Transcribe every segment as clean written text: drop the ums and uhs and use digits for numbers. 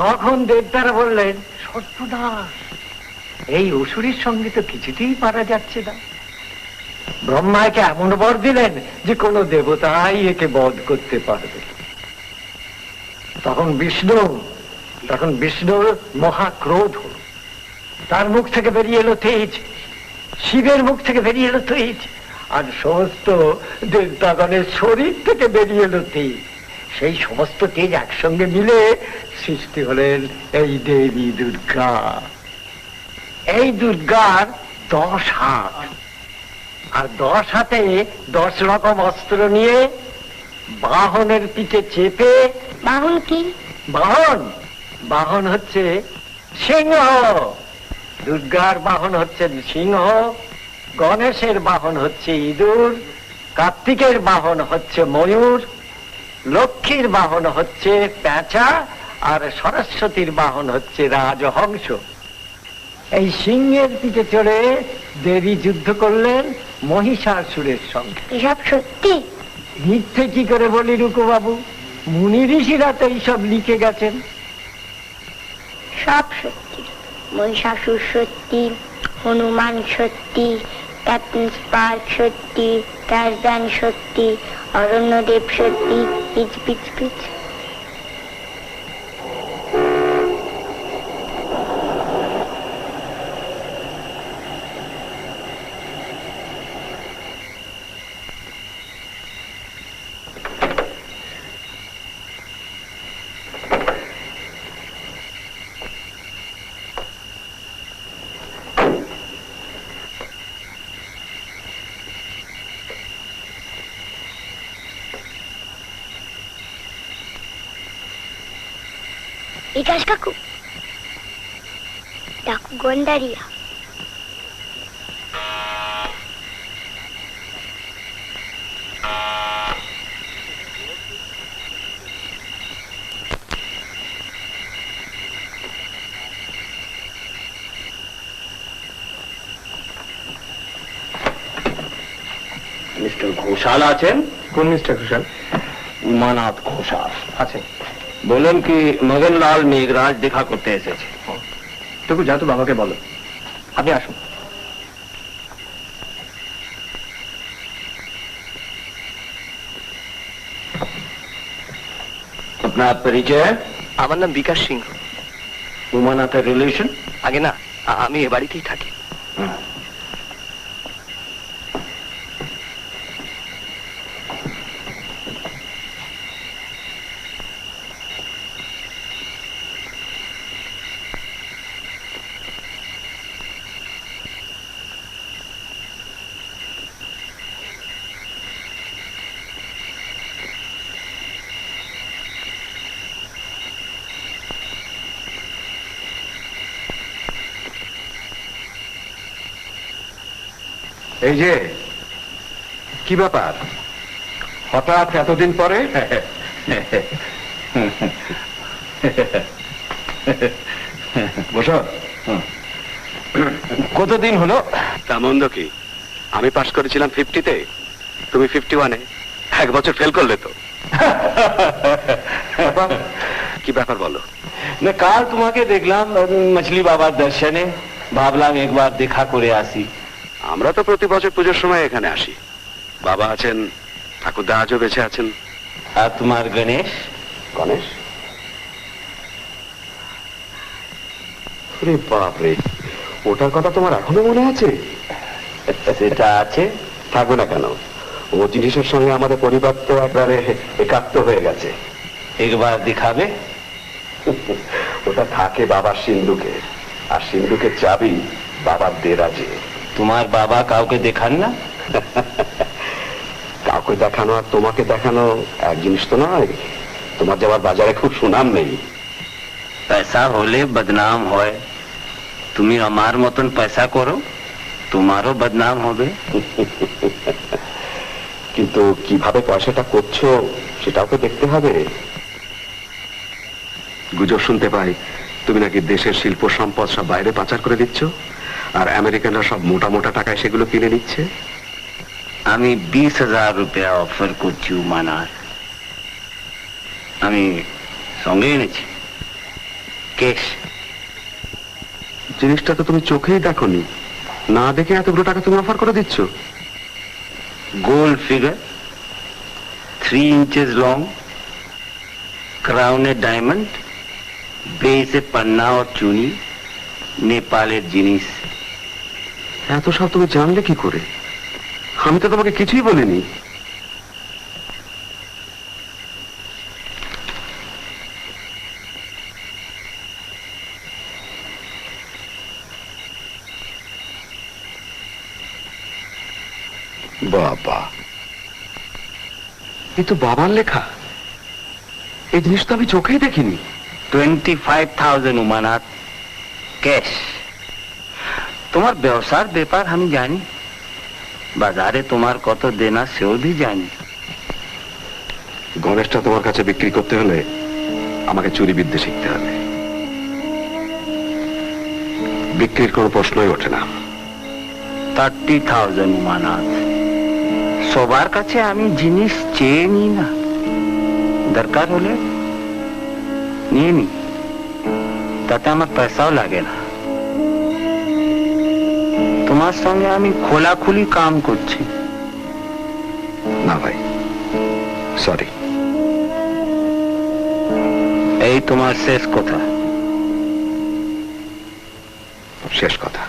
তখন দেবতারা বললেন, সর্বনাশ, এই অসুরের সঙ্গে তো কিছুতেই পারা যাচ্ছে না। ব্রহ্মাকে এমন বর দিলেন যে কোনো দেবতাই একে বধ করতে পারবে। তখন বিষ্ণুর মহাক্রোধ হল, তার মুখ থেকে বেরিয়ে এলো তেজ, শিবের মুখ থেকে বেরিয়ে এলো তেজ, আর সমস্ত দেবতাগণের শরীর থেকে বেরিয়ে এলো তেজ। সেই সমস্ত তেজ একসঙ্গে মিলে সৃষ্টি হলেন এই দেবী দুর্গা। এই দুর্গার 10 হাত, আর 10 হাতে 10 রকম অস্ত্র নিয়ে বাহনের পিঠে চেপে। বাহন কি? বাহন হচ্ছে সিংহ। দুর্গার বাহন হচ্ছে সিংহ, গণেশের বাহন হচ্ছে ইঁদুর, কার্তিকের বাহন হচ্ছে ময়ূর, লক্ষ্মীর বাহন হচ্ছে পেঁচা, আর সরস্বতীর বাহন হচ্ছে রাজহংস। এই সিংহের পিঠে চড়ে দেবী যুদ্ধ করলেন মহিষাসুরের সঙ্গে। এসব সত্যি? মিথ্যে কি করে বলি রুকু বাবু, মুনি ঋষিরা তো এইসব লিখে গেছেন। সব সত্যি। মহিষাসুর সত্যি, হনুমান সত্যি, ক্যাপ্টেন স্পার্ক সত্যি, টারজান সত্যি, অরণ্যদেব সত্যি, পিচ পিচ পিচ। বিকাশ কাকু, ডাকু গন্ডারিয়া। মিস্টার ঘোষাল আছেন? কোন মিস্টার ঘোষাল? উমানাথ ঘোষাল আছেন। বলেন কি মগনলাল মেঘরাজ দেখা করতে এসেছে। টুকু যা তো বাবাকে বলো, আপনি আসুন। আপনার পরিচয়? আমার নাম বিকাশ সিংহ। উমানাথের রিলেশন? আগে না, আমি এ বাড়িতেই থাকি। এই যে কি ব্যাপার, হঠাৎ এতদিন পরে? বসো। কতদিন হলো? তা মন্দ কি, আমি পাস করেছিলাম 50-তে, তুমি 51-এ। 1 বছর ফেল করলে তো। কি ব্যাপার বলো? না, কাল তোমাকে দেখলাম মছলি বাবার দর্শনে, ভাবলাম একবার দেখা করে আসি। আমরা তো প্রতি বছর পুজোর সময় এখানে আসি। বাবা আছেন, ঠাকুরদা আজও বেঁচে আছেন। আর তোমার গণেশ? গণেশ? রে বাপরে, ওটার কথা তোমার এখনো মনে আছে? সেটা আছে, থাকবে না কেন? ও জিনিসের সঙ্গে আমাদের পরিবার তো একবারে একাত্ম হয়ে গেছে। একবার দেখাবে? ওটা থাকে বাবার সিন্ধুকে, আর সিন্ধুকের চাবি বাবার দেরাজে। তোমার বাবা কাউকে দেখান না? কাউকে দেখানো আর তোমাকে দেখানো এক জিনিস তো নয়। তোমার যাবার বাজারে খুব সুনাম নেই। পয়সা হলে বদনাম হয়। তুমি আমার মতন পয়সা করো, তোমারও বদনাম হবে। কিন্তু কিভাবে পয়সাটা করছো সেটাও তো দেখতে হবে। গুজব শুনতে পাই তুমি নাকি দেশের শিল্প সম্পদ সব বাইরে পাচার করে দিচ্ছ, আর আমেরিকানরা সব মোটা মোটা টাকায় সেগুলো কিনে নিচ্ছে। আমি 20,000 রুপিয়া অফার করছি উমানাথ। আমি সঙ্গে এনেছি। ক্যাশ। জিনিসটা তো তুমি চোখেই দেখোনি, না দেখে এতগুলো টাকা তুমি অফার করে দিচ্ছ। Gold figure, 3 inches long, crowned diamond, बेसे पन्ना और चुनी, नेपालेर जिनिस। এত সব তুমি জানলে কি করে? আমি তো তোমাকে কিছুই বলিনি। বাবা, এ তো বাবার লেখা। এই জিনিস তো আমি চোখেই দেখিনি। 25,000 उमानाथ कैश। তোমার ব্যবসার ব্যাপার আমি জানি, বাজারে তোমার কত দেনা সেও भी জানি। গণেশটা তোমার কাছে বিক্রি করতে হলে আমাকে চুরি বিদ্যে শিখতে হবে। বিক্রির কোনো প্রশ্নই ওঠে না। 30,000 उमानाथ। সবার কাছে আমি জিনিস চেয়ে নিই না, দরকার হলে নিয়ে নি, তাতে আমার পয়সাও লাগে না। তোমার সঙ্গে আমি খোলাখুলি কাম করছি। না ভাই, সরি। এই তোমার শেষ কথা। শেষ কথা।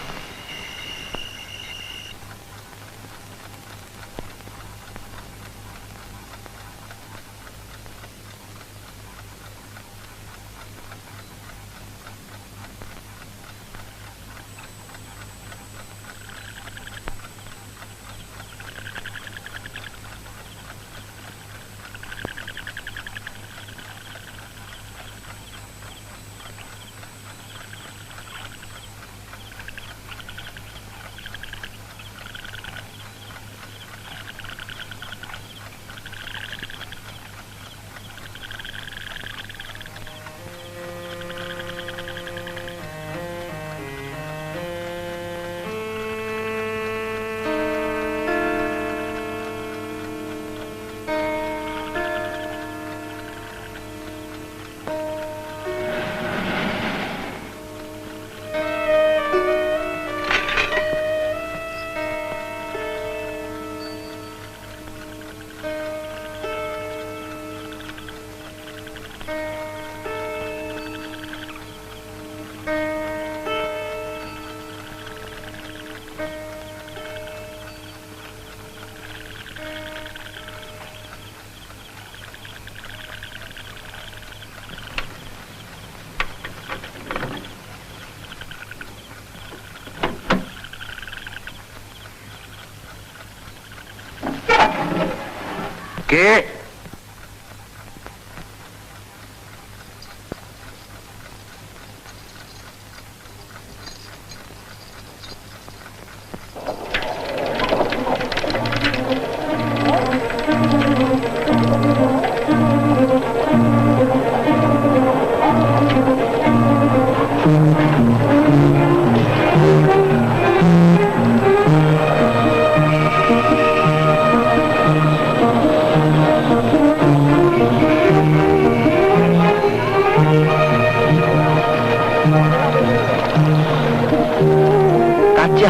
কে?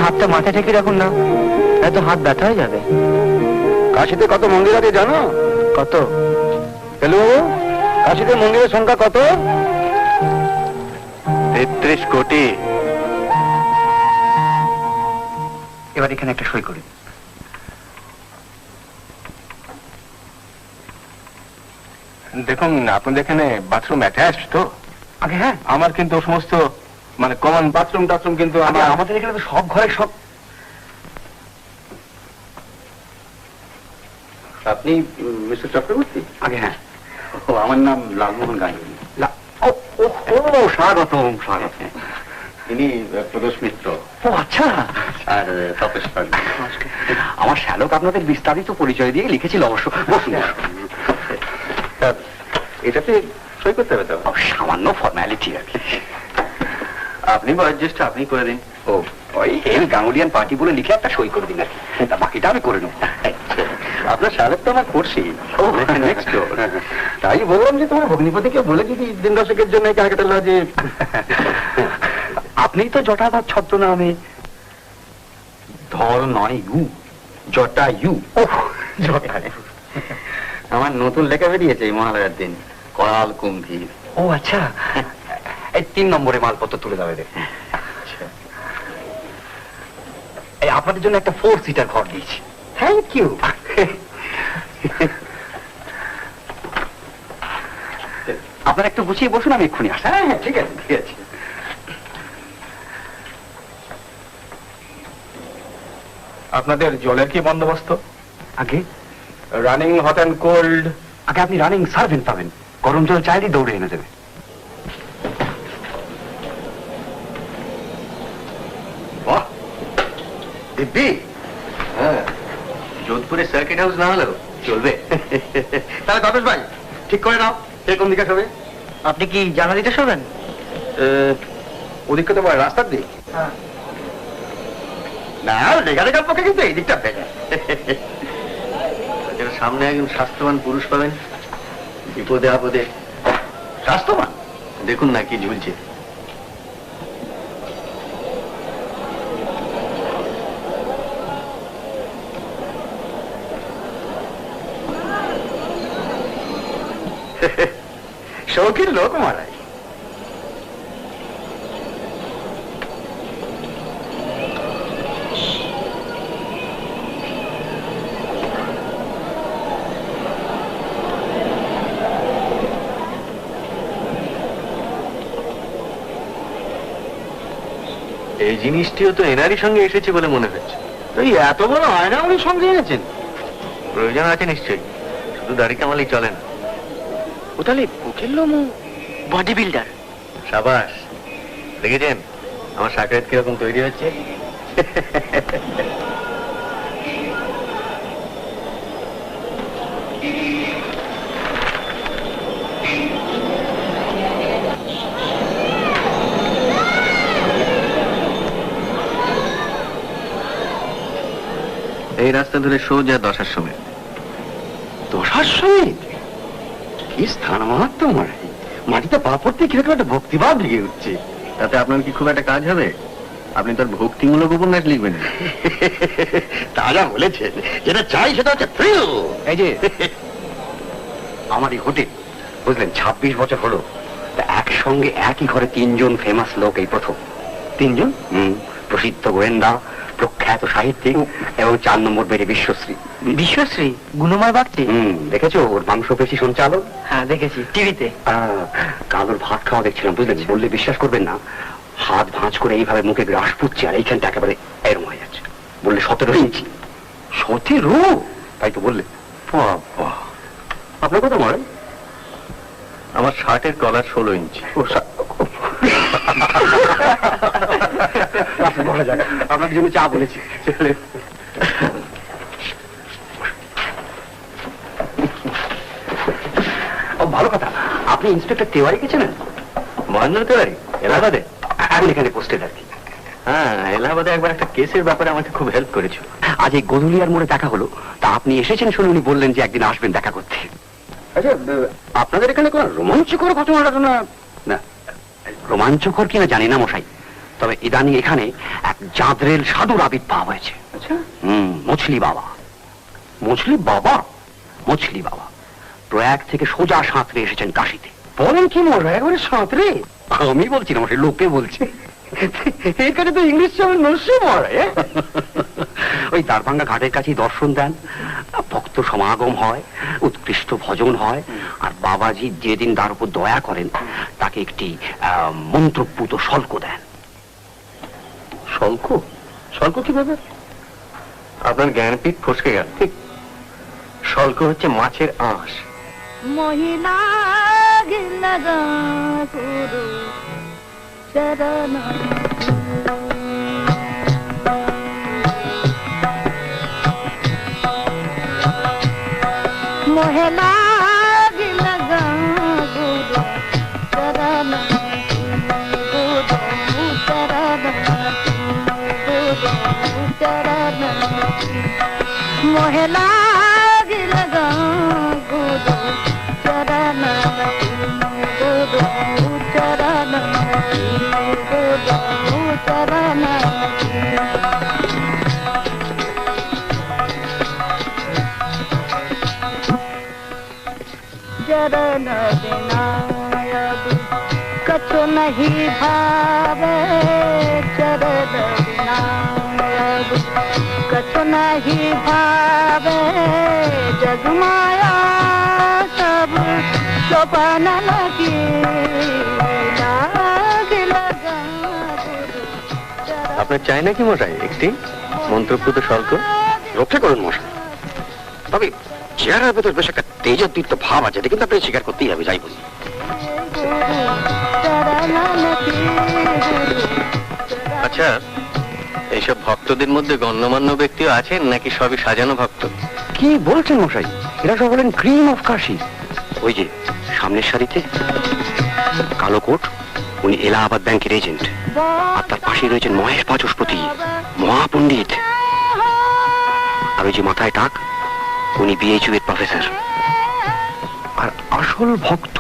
হাতটা মাথা ঠেকে রাখুন না, এত হাত ব্যথা হয়ে যাবে। কাশিতে কত মন্দির আছে জানো? কত? হ্যালো বাবু, কাশিতে মন্দিরের সংখ্যা কত? 33 কোটি। এবার এখানে একটা সই করি। দেখুন, আপনাদের এখানে বাথরুম অ্যাটাচ তো? আগে হ্যাঁ, আমার কিন্তু সমস্ত মানে কমন বাথরুম টাথরুম কিন্তু আমাদের এখানে তো সব ঘরে সব। আপনি মিস্টার চক্রবর্তী? আগে হ্যাঁ। ও, আমার নাম লালমোহন গাঙ্গুলি। ও স্বাগতম স্বাগত। ইনি প্রদোষ মিত্র। ও আচ্ছা। আর তপেশ পান্ডে। আমার শ্যালক আপনাদের বিস্তারিত পরিচয় দিয়ে লিখেছিল অবশ্য। বসুন। এটাতে সই করতে হবে তো? সামান্য ফর্মালিটি আর কি। আপনি বয়োজ্যেষ্ঠ, আপনি করে দিন। ও ওই এল গাঙ্গুলিয়ান পার্টি বলে লিখে একটা সই করে দিন আর কি, তা বাকিটা আমি করে নেব। আপনার সাহেব তো আমার পড়ছি নেক্সট ডোর। তাই বললাম যে তোমার ভগ্নিপতিকে বলে যদি দিন দশেকের জন্য ক্যালকাটা লজে। আপনি তো জটাধার ছদ্মনামে ধর নয় ইউ জটা ইউ জটা আমার নতুন লেখা বেরিয়েছে এই মহালয়ার দিন, করাল কুম্ভীর। ও আচ্ছা, এই 3 নম্বরে মালপত্র তুলে দেবে রে। এই আপনাদের জন্য একটা 4 সিটার ঘর দিয়েছি। Thank you. আপনারা একটু গুছিয়ে বসুন, আমি এক্ষুনি আসি। হ্যাঁ হ্যাঁ ঠিক আছে ঠিক আছে। আপনাদের জলের কি বন্দোবস্ত? আগে রানিং হট অ্যান্ড কোল্ড। আগে আপনি রানিং সার্ভেন্ট পাবেন, গরম জল চাইলেই দৌড়ে এনে দেবে। বাহ দিব্যি। হ্যাঁ, যোধপুরে সার্কিট হাউস না হলেও চলবে। তাহলে তাপস ভাই ঠিক করে নাও, কে কোন দিকে শোবে? আপনি কি জানা দিতে শোবেন? ওদিকে তো রাস্তার দিক। না লেখা লেখার পক্ষে কিন্তু এই দিকটা ভেঙে। সামনে একজন স্বাস্থ্যবান পুরুষ পাবেন, বিপদে আপদে। স্বাস্থ্যবান দেখুন না কি ঝুলছে। শৌখিন লোক মারাই। এই জিনিসটিও তো এনারই সঙ্গে এসেছে বলে মনে হচ্ছে। এই এত বড় আয়না উনি সঙ্গে এনেছেন? প্রয়োজন আছে নিশ্চয়ই, শুধু দাড়ি কামালেই চলে না। ও তাহলে বুকের লোমও বডি বিল্ডার। সাবাস, দেখেছেন আমার সাকরেত কিরকম তৈরি হচ্ছে? এই রাস্তা ধরে সোজা 10-এর সময়। 10-এর সময় কি স্থান মাহাত্ম মারে, মাটিতে পা পড়তে কিরকম একটা ভক্তিভাব লেগে উঠছে। তাতে আপনার কি খুব একটা কাজ হবে? আপনি তোর ভক্তিমূলক উপন্যাস লিখবেন। তা যা বলেছেন, যেটা চাই সেটা হচ্ছে থ্রিল। এই যে আমার এই হোটেল বুঝলেন 26 বছর হলো, তা একসঙ্গে একই ঘরে 3 জন ফেমাস লোক এই প্রথম। 3 জন? প্রসিদ্ধ গোয়েন্দা, প্রখ্যাত সাহিত্যিক এবং 4 নম্বর বেড়ে বিশ্বশ্রী। বিশ্বশ্রী গুণময় বাগটি? দেখেছো ওর মাংসপেশি সঞ্চালন? হ্যাঁ দেখেছি টিভিতে। কালোর ভাত খাওয়া দেখছিলাম বুঝলেন, বললে বিশ্বাস করবেন না, হাত ভাঁজ করে এইভাবে মুখে গ্রাস পুচ্ছে আর এইখানটা একেবারে এরম হয়ে যাচ্ছে। বললে 17 ইঞ্চি। 17? তাই তো বললে। আপনার কথা মনে? আমার শার্টের কলার 16 ইঞ্চি। আপনার জন্য চা বলেছি। ভালো কথা, আপনি ইন্সপেক্টর তেওয়ারি গেছেন? মহেন্দ্র তেওয়ারি এলাহাবাদে? এখন এখানে পোস্টেড আর কি। হ্যাঁ, এলাহাবাদে একবার একটা কেসের ব্যাপারে আমাকে খুব হেল্প করেছিল। আজ এই গধুলিয়ার মোড়ে দেখা হলো, তা আপনি এসেছেন শুনে উনি বললেন যে একদিন আসবেন দেখা করতে। আচ্ছা, আপনাদের এখানে কোন রোমাঞ্চকর ঘটনা না? রোমাঞ্চকর কিনা জানি না মশাই, তবে ইদানিং এখানে এক জাদরেল সাধুর আবির্ভাব হয়েছে। আচ্ছা। মছলি বাবা। মছলি বাবা? মছলি বাবা প্রয়াগ থেকে সোজা সাঁতরে এসেছেন কাশিতে। বলেন কি মোর একবারে সাঁতরে? আমি বলছি না মশাই, লোকে বলছে। এখানে তো ইংলিশ চ্যানেল নস্যি মরে। ওই দ্বারভাঙ্গা ঘাটের কাছেই দর্শন দেন, ভক্ত সমাগম হয়, উৎকৃষ্ট ভজন হয়, আর বাবাজি যেদিন তার উপর দয়া করেন তাকে একটি মন্ত্রপুত শল্ক দেন। শল্ক? শল্ক কিভাবে? আপনার জ্ঞানপীঠ ফসকে গেল। ঠিক, শল্ক হচ্ছে মাছের আঁশ। মহিলা চরণ মহিলা মহিলা चरण बिना अब कछु नहीं भावे, चरण बिना अब कछु नहीं भावे, जग माया सब सोपान लगी लाग लगा गुरु चरण। আপনার চাই নাকি মশাই একটি মন্ত্রপুত স্বর্গ? রক্ষা করুন মশাই, তবে চেহারার ভেতর বেশ একটা তেজোদ্দীপ্ত ভাব আছে, এটা কিন্তু আপনি স্বীকার করতেই হবে, যাই বলি। আচ্ছা, এইসব ভক্তদের মধ্যে গণ্যমান্য ব্যক্তিও আছেন নাকি সবই সাজানো ভক্ত? কি বলছেন মশাই, এরা সব হলেন ক্রিম অফ কাশী। ওই যে সামনের সারিতে কালো কোট, উনি এলাহাবাদ ব্যাংকের এজেন্ট, আর তার পাশে রয়েছেন মহেশ বাচস্পতি, মহাপণ্ডিত। আর ওই যে মাথায় টাক, উনি বিএইচইউ এর প্রফেসর। আর আসল ভক্ত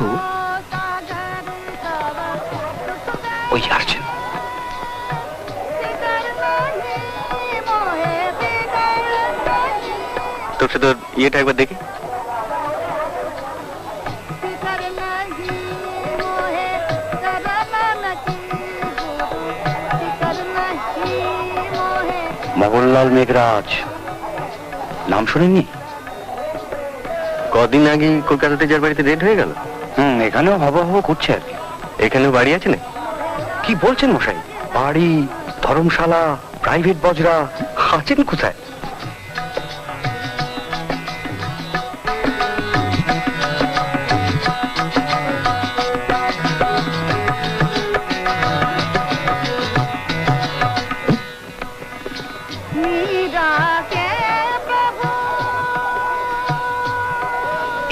ওই যে আসছেন। তোর সাথে ইয়েটা একবার দেখি। মোহনলাল মেঘরাজ, নাম শুনেননি? কদিন আগে কলকাতাতে যার বাড়িতে রেড হয়ে গেল। এখানেও হব করছে আর কি। এখানেও বাড়ি আছে না? কি বলছেন মশাই, বাড়ি, ধর্মশালা, প্রাইভেট বজরা আছেন কোথায়?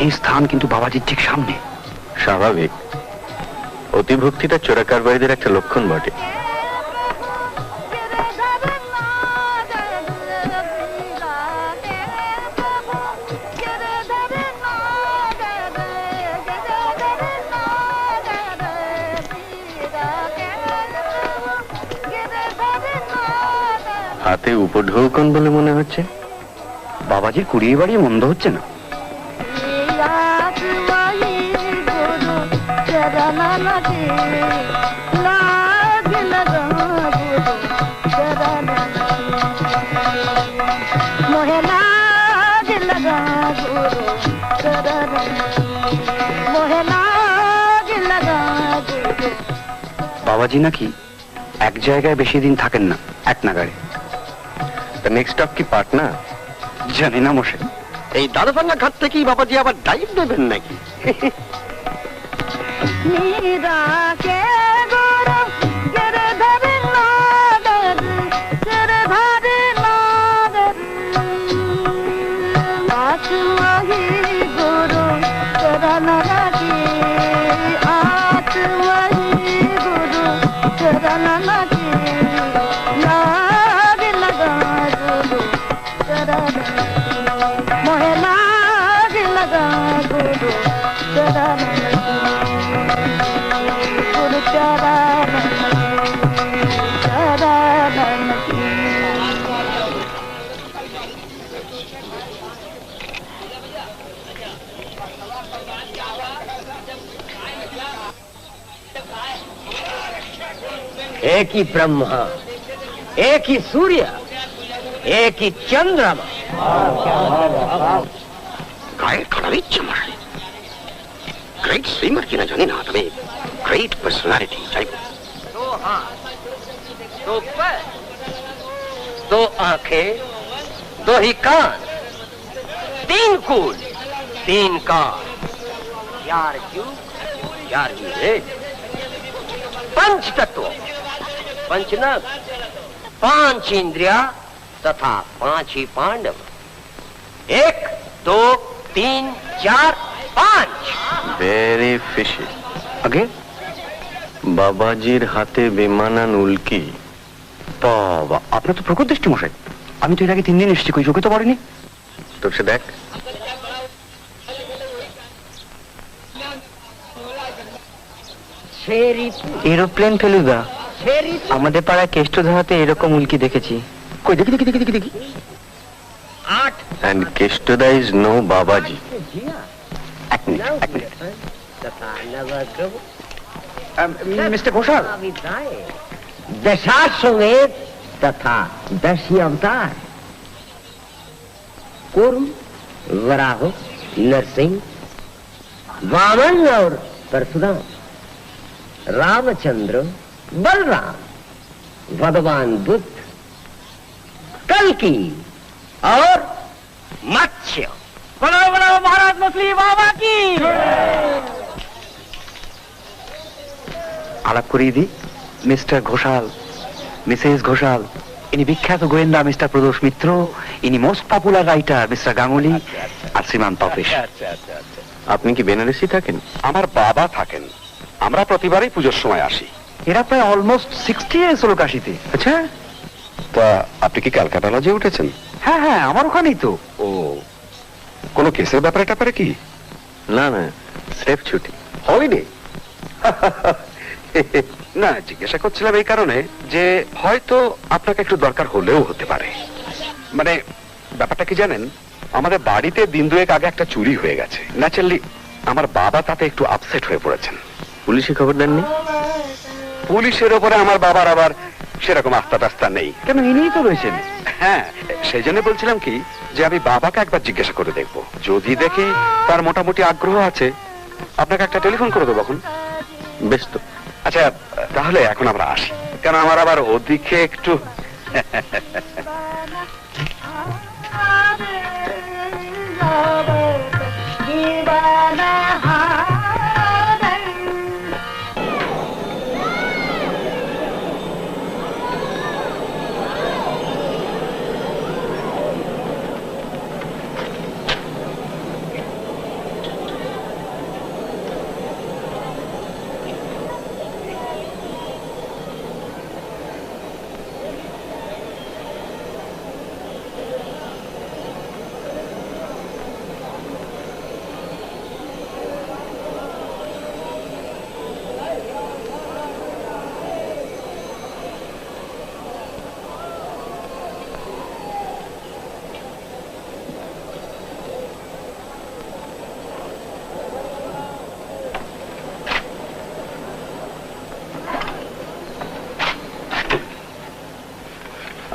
এই স্থান কিন্তু বাবাজির ঠিক সামনে। স্বাভাবিক, অতিভক্তিটা চোরাকারবারীদের একটা লক্ষণ বটে। হাতে উপঢৌকন বলে মনে হচ্ছে। বাবাজির কুড়িয়ে বাড়িয়ে মন্দ হচ্ছে না। বাবাজি নাকি এক জায়গায় বেশি দিন থাকেন না, এক নাগাড়ে। নেক্সট স্টপ কি পাটনা? জানি না মশাই। এই দারুভাঙ্গা ঘাট থেকেই বাবাজি আবার ডাইভ দেবেন নাকি? एक ही ब्रह्मा, एक ही सूर्य, एक ही चंद्रमा। গায়ের খারাপ ইচ্ছে মশাই। গ্রেট সুইমার কিনা জানি না, তবে গ্রেট পার্সোনালিটি, যাই বলি। दो हाथ, दो पैर, दो आंखें, दो ही कान, तीन कूल, तीन कान, 4 युग, 4 वेद, 5 तत्व, 5 नग, 5 इंद्रिया तथा 5 ही पांडव। 1 2 3 4 5। Very fishy. आगे বাবাজির হাতে বেমানান উল্কি। বাবা, আপনার তো প্রকট দৃষ্টি মশাই। আমি তো এর আগে 3 দিন এসেছি, কই চোখে তো পড়েনি। তোর সে দেখ। এরোপ্লেন ফেলুদা, আমাদের পাড়ায় কেষ্টধারাতে এরকম উল্কি দেখেছি। কই দেখি দেখি দেখি দেখি দেখি। 8 And Keshtoda is no Babaji. এক মিনিট। মিস্টার ঘোষাল, दशाश्वमेध तथा 10 अवतार कूर्म, वराह, नरसिंह, वामन और परशुराम, रामचंद्र, बलराम, भगवान बुद्ध, कल्कि और मत्स्य। बोलो बोलो महाराज मछली बाबा की। আলাপ করিয়ে দিই, মিস্টার ঘোষাল, মিসেস ঘোষাল, ইনি বিখ্যাত গোয়েন্দা মিস্টার প্রদোষ মিত্র, ইনি most popular writer mister Ganguli, আর শ্রীমান তপেশ। আপনি কি বেনারসি থাকেন? আমার বাবা থাকেন। আমরা প্রতিবারই পুজোর সময় আসি। এরা প্রায় অলমোস্ট 60 ইয়ার্স হলো কাশিতে। আচ্ছা, তা আপনি কি ক্যালকাটা লজে উঠেছেন? হ্যাঁ হ্যাঁ, আমার ওখানেই তো। ও, কোনো কেসের ব্যাপারে ট্যাপারে কি? না না, স্রেফ ছুটি। হলিডে? না, জিজ্ঞাসা করছিলাম এই কারণে যে হয়তো আপনাকে একটু দরকার হলেও হতে পারে। মানে ব্যাপারটা কি জানেন, আমাদের বাড়িতে দিন দুয়েক আগে একটা চুরি হয়ে গেছে। ন্যাচারালি আমার বাবা তাতে একটু আপসেট হয়ে পড়েছেন। পুলিশে খবর দেননি? পুলিশের ওপরে আমার বাবার আবার সেরকম আস্থা টাস্থা নেই। কেন, ইনিই তো রয়েছেন। হ্যাঁ, সেই জন্য বলছিলাম কি যে আমি বাবাকে একবার জিজ্ঞাসা করে দেখবো, যদি দেখি তার মোটামুটি আগ্রহ আছে আপনাকে একটা টেলিফোন করে দেবো। এখন বেশ তো। আচ্ছা, তাহলে এখন আমরা আসি, কেন আমার আবার ওদিকে একটু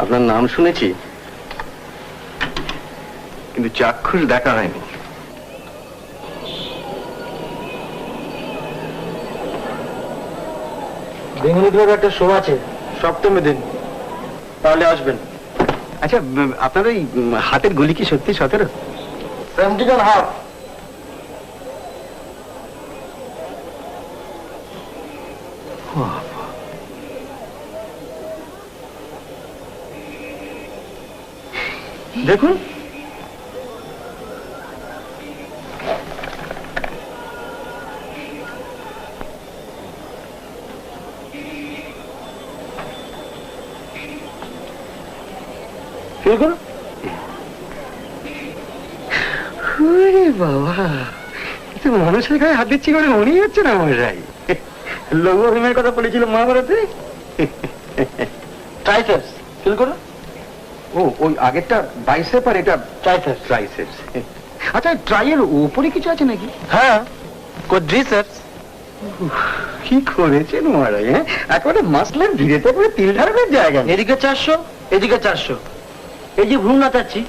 আপনার নাম শুনেছি, কিন্তু চাক্ষুষ দেখা হয়নি। বেঙ্গলি ক্লাবে একটা শো আছে সপ্তমী দিন, তাহলে আসবেন। আচ্ছা, আপনার ওই হাতের গুলি কি সত্যি 17? 17.5। দেখুন, ফিল করুন। বাবা, মানুষের গায়ে হাত দিচ্ছি করে মনেই হচ্ছে না মশাই। লঘু অভিনয়ের কথা বলেছিল মহাভারতে। ট্রাইসেপস ফিল করুন। ও, ওই আগেরটা বাইসেপ আর এটা ট্রাইসেপস। ট্রাইসেপস। আচ্ছা, ট্রাইয়ের উপরে কিছু আছে নাকি? হ্যাঁ, কোয়াড্রিসেপস। কি করেছেন মহারাজ, হ্যাঁ? একেবারে মাসলের ভিড়েতে করে তিল ঢালবের জায়গা নেই। এদিকে 400, এদিকে 400। এই যে ভ্রূণ নাচাচ্ছি,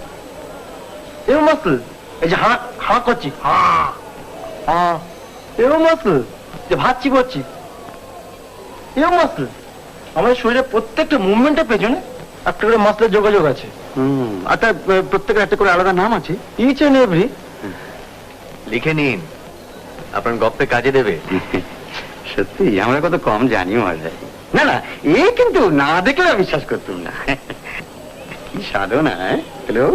এও মাসল। এই যে হা হা করছি, হা হা, এও মাসল। যে ভাত চিবোচ্ছি, এও মাসল। আমাদের শরীরের প্রত্যেকটা মুভমেন্টের পেছনে একটা করে মাসলের যোগাযোগ আছে। আর তার প্রত্যেকের একটা করে আলাদা নাম আছে। Each and every. লিখে নিন, আপনার গপ্পে কাজে দেবে। সত্যি আমরা কত কম জানি মহারাজ। না না, এ কিন্তু না দেখলে বিশ্বাস করতাম না। কি সাধনা। হ্যালো,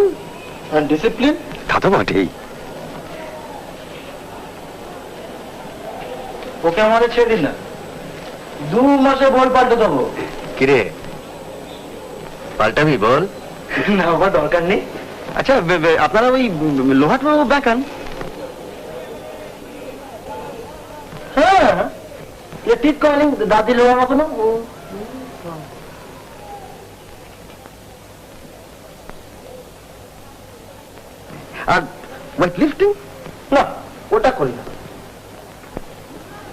আর ডিসিপ্লিন। তা তো বটেই। ওকে আমাদের ছেড়ে দিন না, 2 মাসে বল পাল্টে দেবো। কিরে, পাল্টাবি বল? না বাবা, দরকার নেই। আচ্ছা, আপনারা ওই লোহাট দেখান। হ্যাঁ, ये ठीक कॉलिंग दादी लोगों को ना वो। আর ওয়েট লিফটিং? না, ওটা করি না।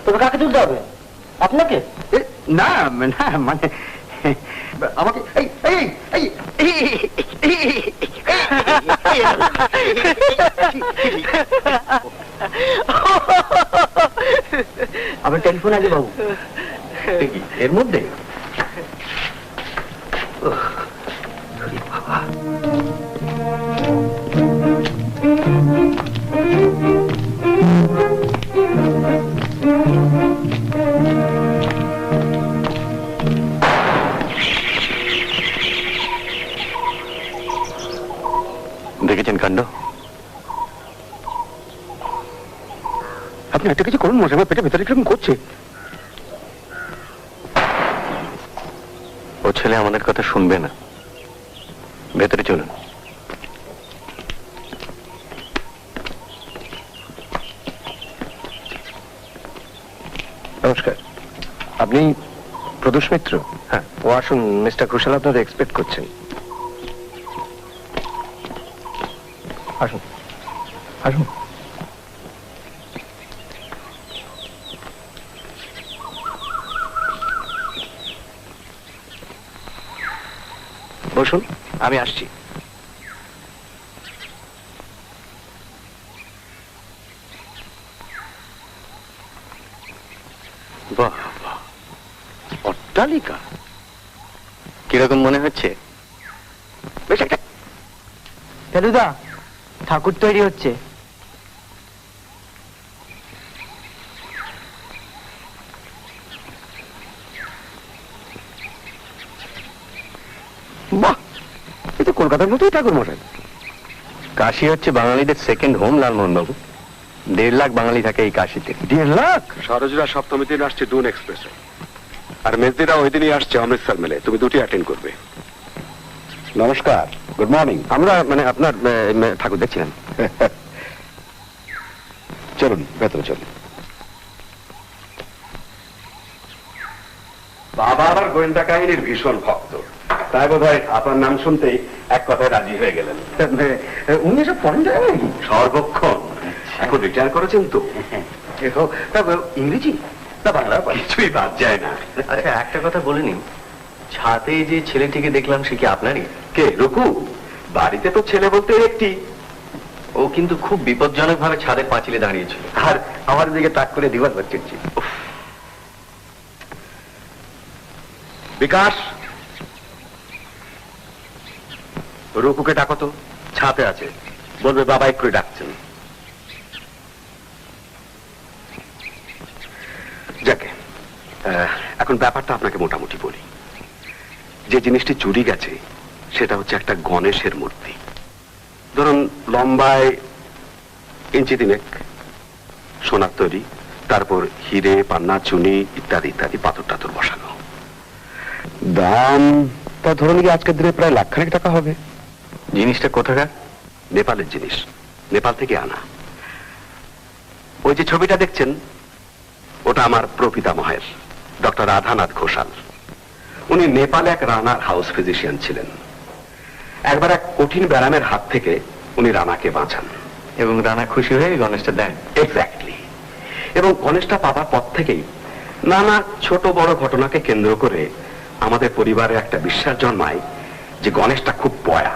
তবে কাকে তুলতে হবে? আপনাকে? না না, মানে আমাকে এই এই এই আমার টেলিফোন আছে বাবু। এর মধ্যে দেখেছেন কাণ্ড? আপনি একটা কিছু করুন মশাই, আমার পেটে ভেতরে কিরকম করছে। ও ছেলে আমাদের কথা শুনবে না, ভেতরে চলুন। নমস্কার, আপনি প্রদোষ মিত্র? হ্যাঁ। ও আসুন, মিস্টার ঘোষাল আপনাদের এক্সপেক্ট করছেন। আসুন আসুন। বসুন, আমি আসছি। বাহ, অট্টালিকা কিরকম মনে হচ্ছে? বেশ একটা ফেলুদা, ঠাকুর তৈরি হচ্ছে। বাহ, এই তো কলকাতার মতোই ঠাকুর মশাই। কাশি হচ্ছে বাঙালিদের সেকেন্ড হোম, লালমোহন বাবু। 1.5 লাখ বাঙালি থাকে এই কাশিতে। 1.5 লাখ? সরোজরা সপ্তমী দিন আসছে ডুন এক্সপ্রেসে, আর মেজদিরা ওই দিনই আসছে অমৃতসর মেলে। তুমি দুটি অ্যাটেন্ড করবে। নমস্কার, গুড মর্নিং। আমরা মানে আপনার ঠাকুর দেখছিলাম। চলুন ভেতরে চলুন। বাবা আবার গোয়েন্দা কাহিনীর ভীষণ ভক্ত, তাই বোধ হয় আপনার নাম শুনতেই এক কথায় রাজি হয়ে গেলেন। উনি এসব ফরেন যায় নাকি? সর্বক্ষণ। এখন রিটায়ার করেছেন তো। ইংরেজি না বাংলা? কিছুই বাদ যায় না। আচ্ছা, একটা কথা বলে নিন, ছাদে যে ছেলেটিকে দেখলাম সে কি আপনারই? কে? রুকু? বাড়িতে তো ছেলে বলতে একটি। ও কিন্তু খুব বিপজ্জনক ভাবে ছাদের পাঁচিলে দাঁড়িয়েছিল, আর আমার দিকে তাক করে দিবার হচ্ছে। বিকাশ, রুকুকে ডাকো তো, ছাতে আছে, বলবে বাবা একটু ডাকছেন। যাকে এখন ব্যাপারটা আপনাকে মোটামুটি বলি। যে জিনিসটি চুরি গেছে সেটা হচ্ছে একটা গণেশের মূর্তি। ধরুন লম্বায় 1 ইঞ্চি 3, সোনার তৈরি, তারপর হিরে, পান্না, চুনি ইত্যাদি ইত্যাদি পাথর টাথর বসানো। দাম তা ধরুন কি আজকের দিনে প্রায় 1 লাখ টাকা হবে। জিনিসটা কোথাকার? নেপালের জিনিস, নেপাল থেকে আনা। ওই যে ছবিটা দেখছেন, ওটা আমার প্রপিতামহের, ডক্টর রাধানাথ ঘোষাল। উনি নেপালে এক রানার হাউস ফিজিশিয়ান ছিলেন। একবার এক কঠিন ব্যারামের হাত থেকে উনি রানাকে বাঁচান, এবং রানা খুশি হয়ে গণেশটা দেন। এক্স্যাক্টলি। এবং গণেশটা পাবার পর থেকেই নানা ছোট বড় ঘটনাকে কেন্দ্র করে আমাদের পরিবারে একটা বিশ্বাস জন্মায় যে গণেশটা খুব পয়া।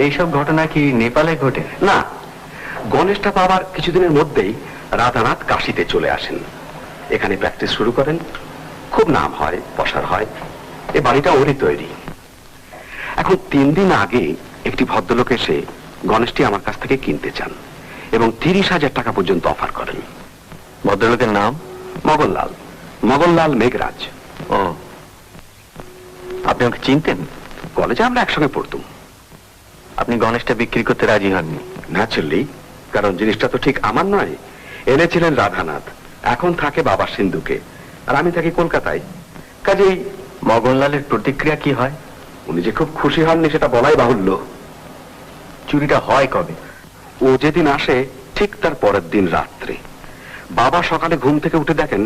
এইসব ঘটনা কি নেপালে ঘটে? না, গণেশটা পাবার কিছুদিনের মধ্যেই রাধানাথ কাশিতে চলে আসেন, এখানে প্র্যাকটিস শুরু করেন। খুব নাম হয়, প্রসার হয়। এ বাড়িটা ওরই তৈরি। এখন 3 দিন আগে একটি ভদ্রলোক এসে গণেশটি আমার কাছ থেকে কিনতে চান এবং 30,000 টাকা পর্যন্ত অফার করেন। ভদ্রলোকের নাম? মগনলাল, মগনলাল মেঘরাজ। ও, আপনি ওকে চিনতেন? কলেজে আমরা একসঙ্গে পড়তুম। আপনি গণেশটা বিক্রি করতে রাজি হননি? ন্যাচুরালি, কারণ জিনিসটা তো ঠিক আমার নয়। এনেছিলেন রাধানাথ, এখন থাকে বাবা সিন্ধুকে, আর আমি থাকি কলকাতায়। কাজেই মগনলালের প্রতিক্রিয়া কি হয়? উনি যে খুব খুশি হননি সেটা বলাই বাহুল্য। চুরিটা হয় কবে? ও যেদিন আসে ঠিক তার পরের দিন রাত্রে বাবা সকালে ঘুম থেকে উঠে দেখেন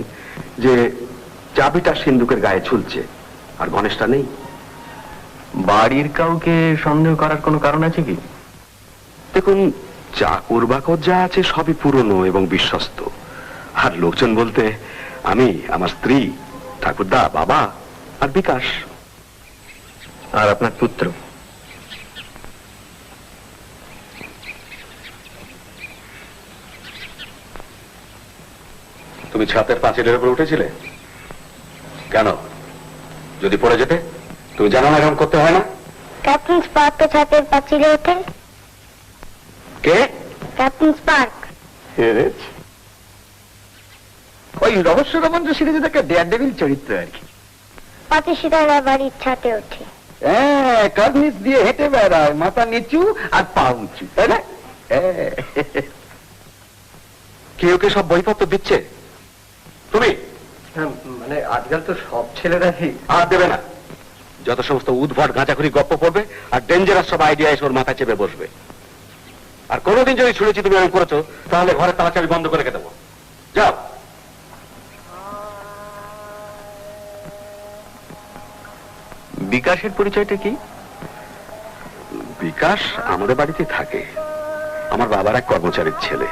যে চাবিটা সিন্ধুকের গায়ে ঝুলছে, আর গণেশটা নেই। বাড়ির কাউকে সন্দেহ করার কোনো কারণ আছে কি? দেখুন, চাকর বাকর যা আছে সবই পুরনো এবং বিশ্বস্ত। আর লোকজন বলতে আমি, আমার স্ত্রী, ঠাকুরদা, বাবা আর বিকাশ। আর আপনার পুত্র? তুমি ছাদের পাঁচিলের উপর উঠেছিলে কেন? যদি পড়ে যেতে? তুমি জানো না এরকম করতে হয় না? ক্যাপ্টেন স্পার্ক তো ছাদের পাঁচিলে ওঠে। কে? Captain Spark. ওই রহস্য রোমাঞ্চ সিরিজে একটা ডেয়ার ডেভিল চরিত্র আর কি। পাতি সিতারা বাড়ির ছাদে ওঠে। হ্যাঁ, কার্নিস দিয়ে হেঁটে বেড়ায়, মাথা নিচু আর পা উঁচু, তাই না? কেউ কে সব বইপত্র দিচ্ছে? তুমি? মানে আজকাল তো সব ছেলেরাই। আর দেবে না। যত সমস্ত উদ্ভট গাঁজাখুরি গপ্প পড়বে আর ডেঞ্জারাস সব আইডিয়া এসে ওর মাথা চেপে বসবে। আর কোনোদিন যদি শুনেছি তুমি এরকম করেছো, তাহলে ঘরের তালা চাবি বন্ধ করে রেখে দেবো। যাও। বিকাশের পরিচয়টা কি? বিকাশ আমাদের বাড়িতে থাকে। আমার বাবার এক কর্মচারীর ছেলে।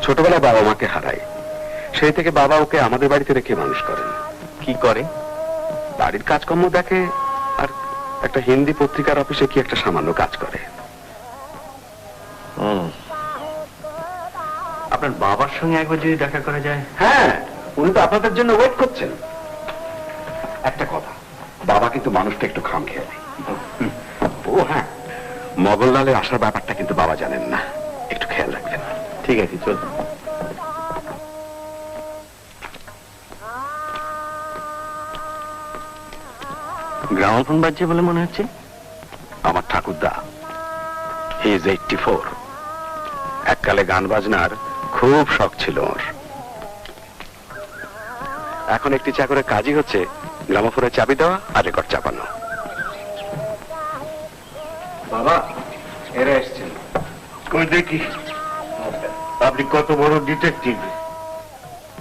ছোটবেলায় বাবা মাকে হারায়, সেই থেকে বাবা ওকে আমাদের বাড়িতে রেখে মানুষ করেন। কি করে? বাড়ির কাজকর্ম দেখে আর একটা হিন্দি পত্রিকার অফিসে কি একটা সামান্য কাজ করে। আপনার বাবার সঙ্গে একবার যদি দেখা করা যায়। হ্যাঁ, উনি তো আপনাদের জন্য ওয়েট করছেন। একটা কথা, বাবা কিন্তু মানুষটা একটু খামখেয়ালি। ও হ্যাঁ, মগনলালের আসার ব্যাপারটা কিন্তু বাবা জানেন না, একটু খেয়াল রাখবেন। ঠিক আছে, চল। গ্রামোফোন বাজছে বলে মনে হচ্ছে। আমার ঠাকুরদা, হি ইজ 84। এককালে গান বাজনার খুব শখ ছিল ওর। এখন একটি চাকরের কাজই হচ্ছে গ্রামোফোনের চাবি দেওয়া আর রেকর্ড চাপানো। বাবা, এরা এসছেন। কই দেখি, আপনি কত বড় ডিটেকটিভ?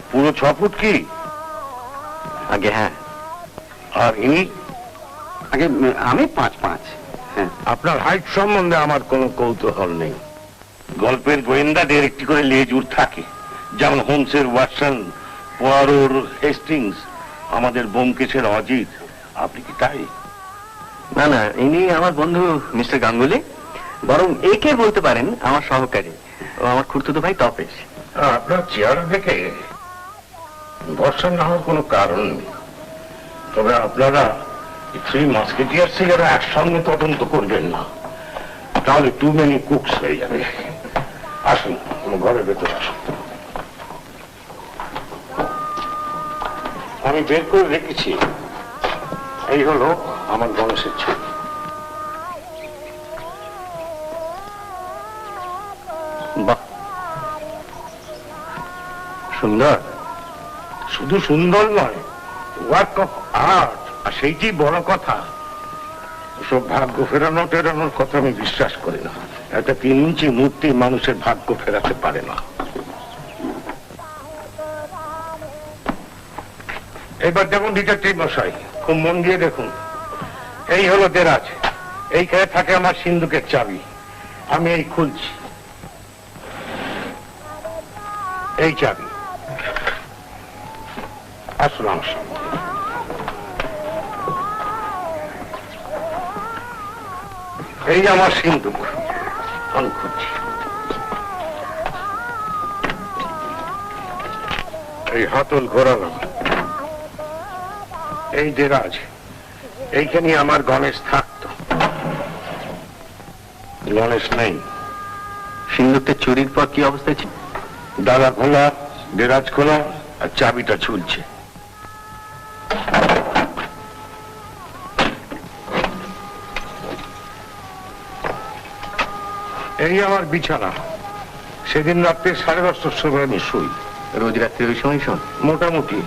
পুরো 6 ফুট কি? আগে হ্যাঁ। আর ইনি? আগে আমি 5'5"। হ্যাঁ। আপনার হাইট সম্বন্ধে আমার কোনো কৌতূহল নেই। গল্পের গোয়েন্দাদের একটি করে লেজুর থাকে, যেমন হোমসের ওয়াটসন, পোয়ারোর হেস্টিংস, আমাদের ব্যোমকেশের অজিত। আপনি কি তাই? না না, ইনি আমার বন্ধু মিস্টার গাঙ্গুলি। বরং একে বলতে পারেন আমার সহকারী। ও আমার খুড়তুতো ভাই তপেশ। আপনার চেহারা দেখে ভরসা না হওয়ার কোনো কারণ নেই। তবে আপনারা থ্রি মাস্কেটিয়ার্সেরা একসঙ্গে তদন্ত করবেন না, তাহলে টু মেনি কুকস হয়ে যাবে। আসুন, ঘরের ভেতরে আসুন। আমি বের করে রেখেছি, এই হলো আমার গণেশের ছবি। বাহ, সুন্দর। শুধু সুন্দর নয়, ওয়ার্ক অফ আর্ট। আর সেইটি বড় কথা। সব ভাগ্য ফেরানো টেরানোর কথা আমি বিশ্বাস করি না। একটা 3 ইঞ্চি মূর্তি মানুষের ভাগ্য ফেরাতে পারে না। এবার দেখুন ডিটেকটিভ মশাই, খুব মন দিয়ে দেখুন। এই হলো দেরাজ, এইখানে থাকে আমার সিন্ধুকের চাবি। আমি এই খুলছি, এই চাবি। আসুন আমার সঙ্গে। এই আমার সিন্ধুক, আমি খুঁজছি। এই হাতল ঘোরালাম, এই দেরাজ, এইখানে আমার গণেশ থাকতো। গণেশ নেই। সিন্ধুকটা চুরির পর কি অবস্থায় ছিল? দাদা খোলা, দেরাজ খোলা, আর চাবিটা ঝুলছে। এই আমার বিছানা। সেদিন রাত্রে 10:30টার সময় আমি শুই। রোজ রাত্রে ওই সময় শোন? মোটামুটি।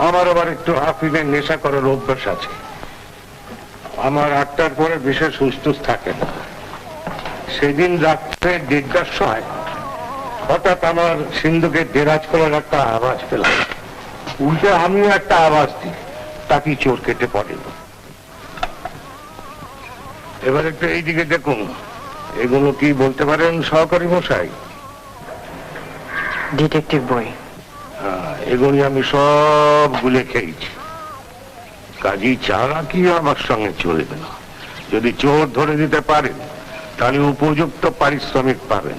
আমার আবার একটু আফিমের নেশা করার অভ্যাস আছে। আমার 8টার পরে বিশেষ হুঁশ থাকে না। সেদিন রাত্রে 1:30টার সময় হঠাৎ আমার সিন্ধুকের দেরাজ খোলার একটা আওয়াজ পেলাম। উল্টে আমিও একটা আওয়াজ দিই, তাকে চোর কেটে পড়ে। এবার একটু এইদিকে দেখুন, এগুলো কি বলতে পারেন সহকারী মশাই? ডিটেকটিভ বই। এগুলি আমি সব গুলে খেয়েছি। কাজী চালাকি আমার সঙ্গে চলবে না। যদি চোর ধরে দিতে পারেন তাহলে উপযুক্ত পারিশ্রমিক পাবেন,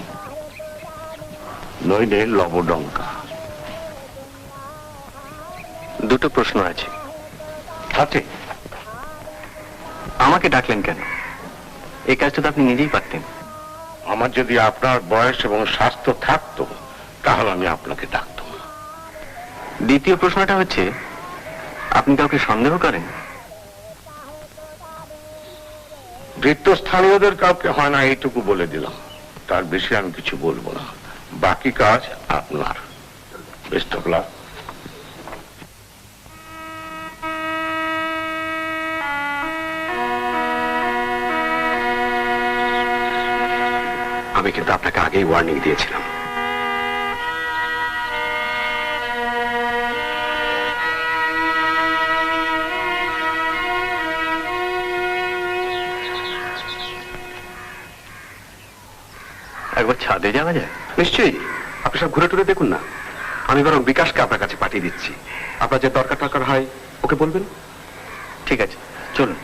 নইলে লবডঙ্কা। দুটো প্রশ্ন আছে। আছে? আমাকে ডাকলেন কেন? এই কাজটা তো আপনি নিজেই পারতেন। আমার যদি আপনার বয়স এবং স্বাস্থ্য থাকতো তাহলে আমি আপনাকে ডাকতাম না। দ্বিতীয় প্রশ্নটা হচ্ছে, আপনি কাউকে সন্দেহ করেন? বৃত্তস্থানীয়দের কাউকে হয় না, এইটুকু বলে দিলাম। তার বেশি আমি কিছু বলবো না। বাকি কাজ আপনার। Best of luck. আমি কিন্তু আপনাকে আগেই ওয়ার্নিং দিয়েছিলাম। একবার ছাদে যাওয়া যায়? নিশ্চয়ই, আপনি সব ঘুরে টুরে দেখুন না। আমি বরং বিকাশকে আপনার কাছে পাঠিয়ে দিচ্ছি। আপনার যে দরকার হয় ওকে বলবেন। ঠিক আছে, চলুন।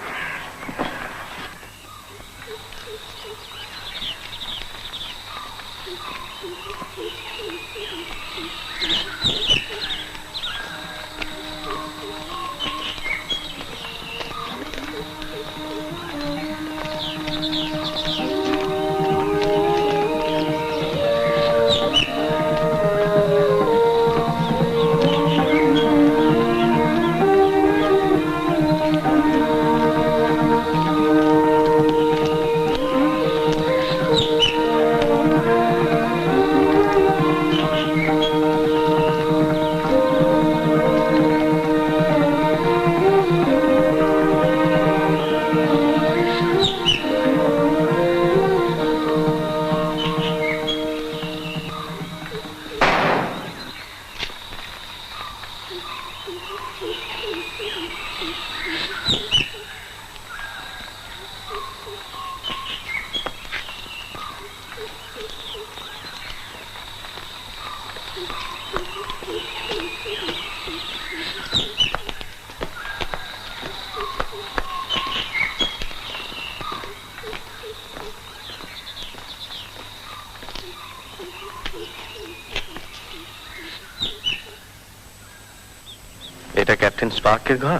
এটা ক্যাপ্টেন স্পার্কের ঘর?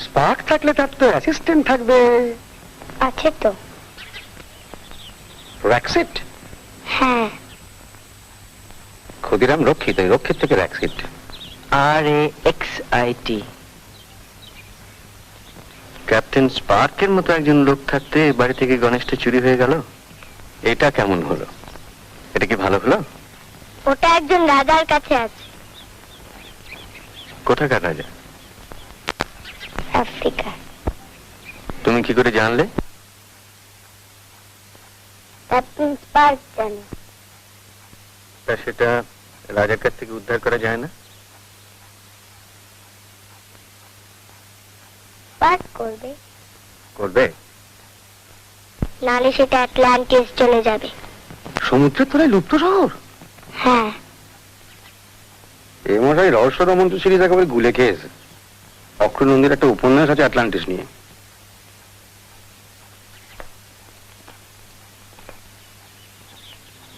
স্পার্ক থাকলে তার তো অ্যাসিস্ট্যান্ট থাকবে। আছে তো। র‍্যাক্সিট? হ্যাঁ। ক্ষুদিরাম রক্ষিত, রক্ষিত থেকে র‍্যাক্সিট। RAXIT। ক্যাপ্টেন স্পার্কের মতো একজন লোক থাকতে বাড়ি থেকে গণেশটা চুরি হয়ে গেল, এটা কেমন হলো? এটা কি ভালো হলো? ওটা একজন রাজার কাছে আছে। কোথাকার রাজা? আফ্রিকা। তুমি কি করে জানলে? ক্যাপ্টেন স্পার্ক জানে। তা সেটা রাজার কাছ থেকে উদ্ধার করা যায় না? স্পার্ক করবে। করবে? নালে সেটা আটলান্টিস চলে যাবে। সমুদ্রের তলায় লুপ্ত শহর? হ্যাঁ। এই মশাই রহস্য রমন্ত সিরিজ একেবারে গুলে খেয়েছে। অক্ষয় নন্দীর একটা উপন্যাস আছে আটলান্টিস নিয়ে।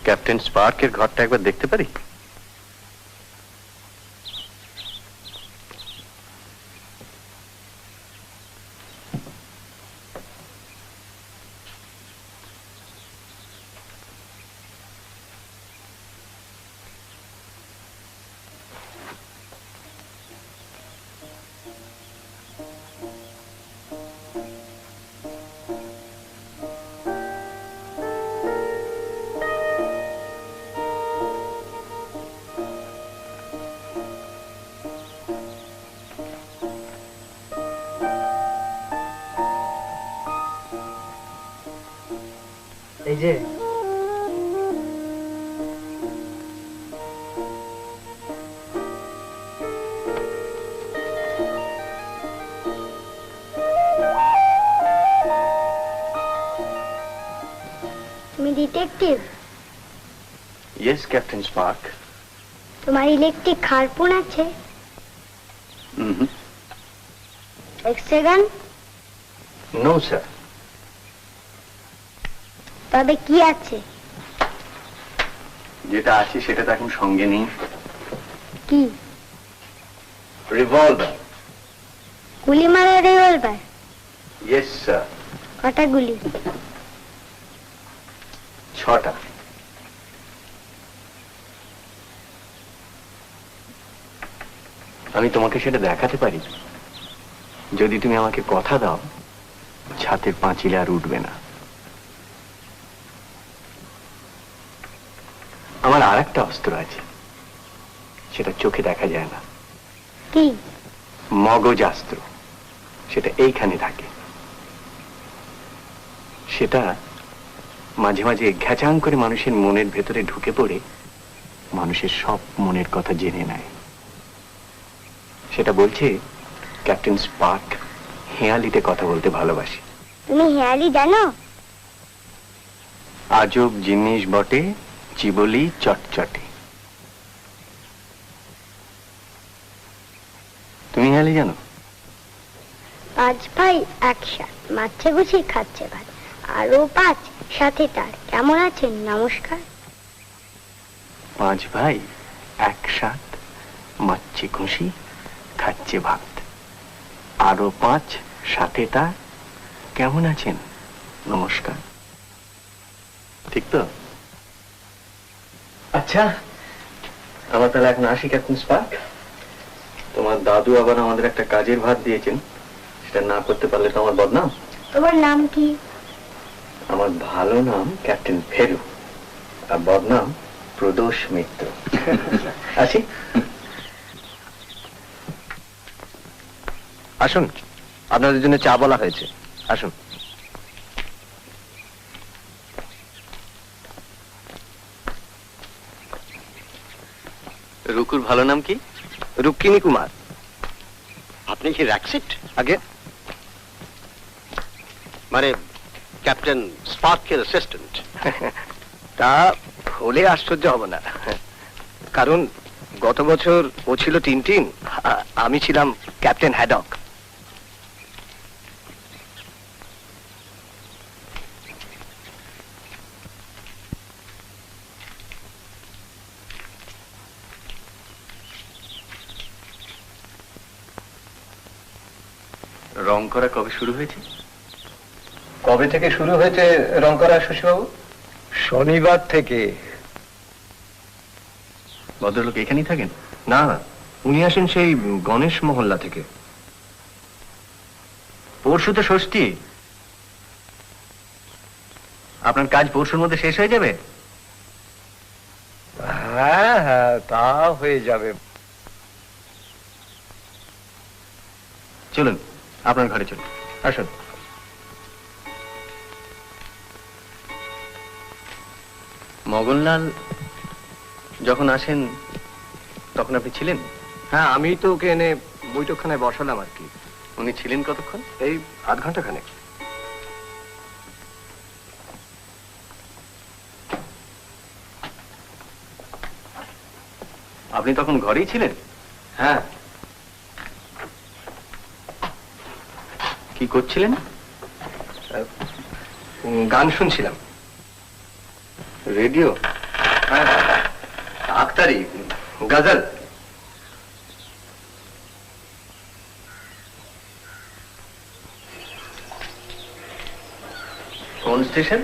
ক্যাপ্টেন স্পার্কের ঘরটা একবার দেখতে পারি? এই যে তুমি ডিটেকটিভ? Yes captain Spark. তোমার ইলেকট্রিক হারপুন আছে? X-ray gun? No sir. তবে কি আছে? যেটা আছে সেটা তো এখন সঙ্গে নেই। কি? রিভলভার। গুলি মারা রিভলভার? Yes sir. কটা গুলি? 6টা। আমি তোমাকে সেটা দেখাতে পারি যদি তুমি আমাকে কথা দাও ছাতের পাঁচিলে আর উঠবে না। আমার আর একটা অস্ত্র আছে, সেটা চোখে দেখা যায় না। কি? মগজাস্ত্র। সেটা এইখানে থাকে। সেটা মাঝে মাঝে ঘ্যাচাং করে মানুষের মনের ভেতরে ঢুকে পড়ে মানুষের সব মনের কথা জেনে নেয়। সেটা বলছে ক্যাপ্টেন স্পার্ক হেয়ালিতে কথা বলতে ভালোবাসে। তুমি হেয়ালি জানো? আজব জিনিস বটে, চিবলি চটচটে। তুমি হেয়ালি জানো? 5 ভাই একসাথ মাছে গুছি খাচ্ছে ভাত, আরো 5 সাথে তার। কেমন আছেন? নমস্কার। 5 ভাই একসাথ মাচ্ছে খুশি খাচ্ছে ভাত, আরো 5 সাথে তার। কেমন আছেন? নমস্কার। ঠিক তো? আচ্ছা, আমার তাহলে এখন আসি ক্যাপ্টেন স্পার্ক। তোমার দাদু আবার আমাদের একটা কাজের ভাত দিয়েছেন, সেটা না করতে পারলে তো আমার বদনাম। তোমার নাম কি? আমার ভালো নাম ক্যাপ্টেন ফেরু, আর বদনাম প্রদোষ মিত্র। আছি। আসুন, আপনাদের জন্য চা বলা হয়েছে, আসুন। রুকুর ভালো নাম কি? রুক্মিণী কুমার। আপনি কি র্যাকসিট? আগে মানে ক্যাপ্টেন স্পার্কের অ্যাসিস্ট্যান্ট? তা হলে আশ্চর্য হব না, কারণ গত বছর ও ছিল টিনটিন, আমি ছিলাম ক্যাপ্টেন হ্যাডক। রং করা কবে শুরু হয়েছে? কবে থেকে শুরু হয়েছে রং করা শশীবাবু? শনিবার থেকে। ভদ্রলোক এখানেই থাকেন? না, উনি আসেন সেই গণেশ মহল্লা থেকে। পরশু তো ষষ্ঠী, আপনার কাজ পরশুর মধ্যে শেষ হয়ে যাবে? হ্যাঁ হ্যাঁ, তা হয়ে যাবে। চলুন আপনার ঘরে চলুন, আসুন। মগনলাল যখন আসেন তখন আপনি ছিলেন? হ্যাঁ, আমি তো ওকে এনে বৈঠকখানায় বসালাম আর কি। উনি ছিলেন কতক্ষণ? এই আধ ঘন্টা খানেক। আপনি তখন ঘরেই ছিলেন? হ্যাঁ। কি করছিলেন? গান শুনছিলাম। রেডিও? হ্যাঁ, আখতারি, গজল। কোন স্টেশন?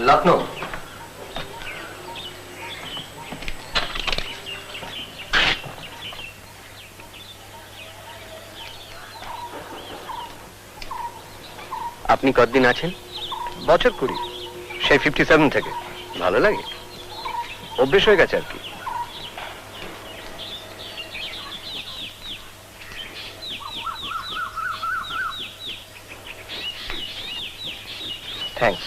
লখনৌ। আপনি কতদিন আছেন? বছর 20, সেই 57 থেকে। ভালো লাগে? অভ্যেস হয়ে গেছে আর কি। থ্যাঙ্কস।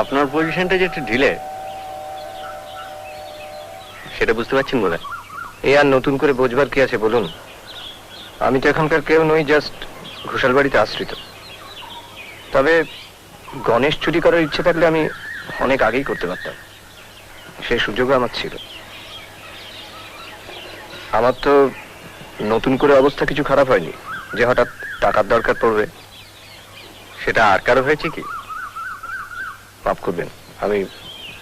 আপনার পজিশনটা যে একটু ঢিলে, সেটা বুঝতে পারছেন বোধ এ আর নতুন করে বোঝবার কি আছে বলুন? আমি তো এখনকার কেউ নই, জাস্ট ঘোষাল বাড়িতে আশ্রিত। তবে গণেশ চুরি করার ইচ্ছে থাকলে আমি অনেক আগেই করতে পারতাম, সেই সুযোগও আমার ছিল। আমার তো নতুন করে অবস্থা কিছু খারাপ হয়নি যে হঠাৎ টাকার দরকার পড়বে। সেটা আর কারো হয়েছে কি? মাফ করবেন, আমি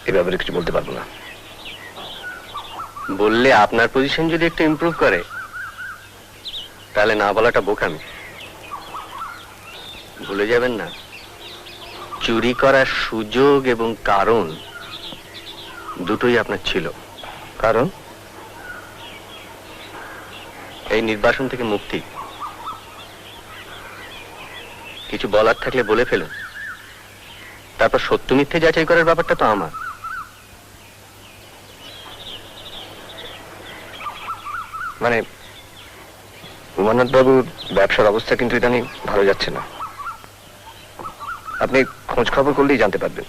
এ ব্যাপারে কিছু বলতে পারবো না। বললে আপনার পজিশন যদি একটু ইমপ্রুভ করে, তাহলে না বলাটা বোকামি। ভুলে যাবেন না, চুরি করার সুযোগ এবং কারণ দুটোই আপনার ছিল। কারণ এই নির্বাসন থেকে মুক্তি। কিছু বলার থাকলে বলে ফেলুন, তারপর সত্য মিথ্যে যাচাই করার ব্যাপারটা তো আমার। মানে উমানাথ বাবুর ব্যবসার অবস্থা কিন্তু ইদানিং ভালো যাচ্ছে না। আপনি খোঁজ খবর করলেই জানতে পারবেন।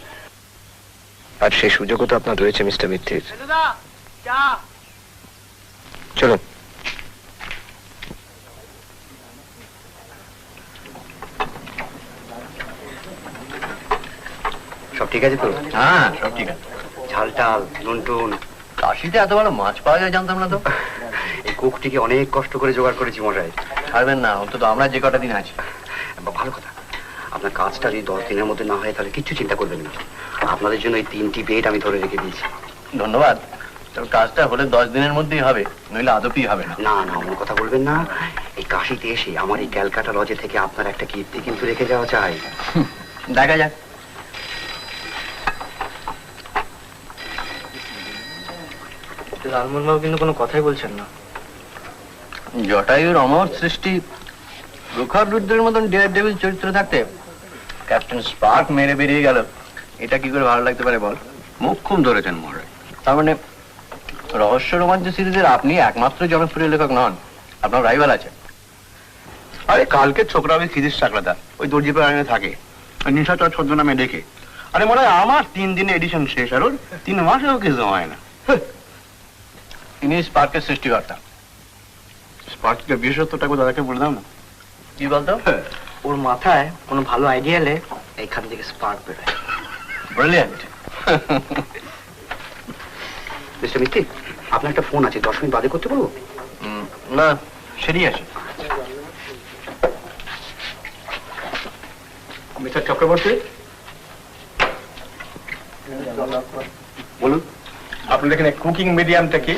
আর সেই সুযোগও তো আপনার রয়েছে মিস্টার মিত্তির। চলুন। সব ঠিক আছে তো? হ্যাঁ, সব ঠিক আছে। ঝাল টাল, নুন টুন। কাশিতে এত ভালো মাছ পাওয়া যায় জানতাম না তো। এই কুকটিকে অনেক কষ্ট করে জোগাড় করেছি মশাই। ছাড়বেন না, অন্তত আমরা যে কটা দিন আছি। ভালো কথা, আপনার কাজটা যদি 10 দিনের মধ্যে না হয় তাহলে কিচ্ছু চিন্তা করবেন না। আপনাদের জন্য এই 3টি বেড আমি ধরে রেখে দিয়েছি। ধন্যবাদ। তবে কাজটা হলে 10 দিনের মধ্যেই হবে, নইলে আদপই হবে না। না না, অন্য কথা বলবেন না। এই কাশিতে এসে আমার এই ক্যালকাটা লজে থেকে আপনার একটা কীর্তি কিন্তু রেখে যাওয়া চাই। দেখা যাক। লালমোহন বাবু কিন্তু কোনো কথাই বলছেন না। জটায়ুর অমর সৃষ্টি রুদ্রের মতন ডেয়ার ডেভিল চরিত্র থাকতে ক্যাপ্টেন স্পার্ক মেরে বেরিয়ে গেল, এটা কি করে ভালো লাগতে পারে বল? মুখ খুব ধরেছেন মহারাজ। তার মানে রহস্য রোমাঞ্চ সিরিজের আপনি একমাত্র জনপ্রিয় লেখক নন, আপনার রাইভাল আছে। আরে কালকে ছোকরা ওই খিদির চাকরাদা ওই দর্জি প্রাণে থাকে, ওই নিশাচর ছদ্মনামে দেখে। আরে মনে হয় আমার 3 দিনে এডিশন শেষ, আর ওর 3 মাসেও কিছু হয় না। তিনি স্পার্কের সৃষ্টিকর্তা। স্পার্কের বিশেষত্বটাকে দাদাকে বলে দাও না। কি বলতো? ওর মাথায় কোনো ভালো আইডিয়া এলে এইখান থেকে স্পার্ক বেরোয়। ব্রিলিয়ান্ট। মিস্টার মিত্তি, আপনার একটা ফোন আছে, 10 মিনিট বাদে করতে বলবো? না, সেরি আছে। মিস্টার চক্রবর্তী, বলুন। আপনার এখানে কুকিং মিডিয়ামটা কি?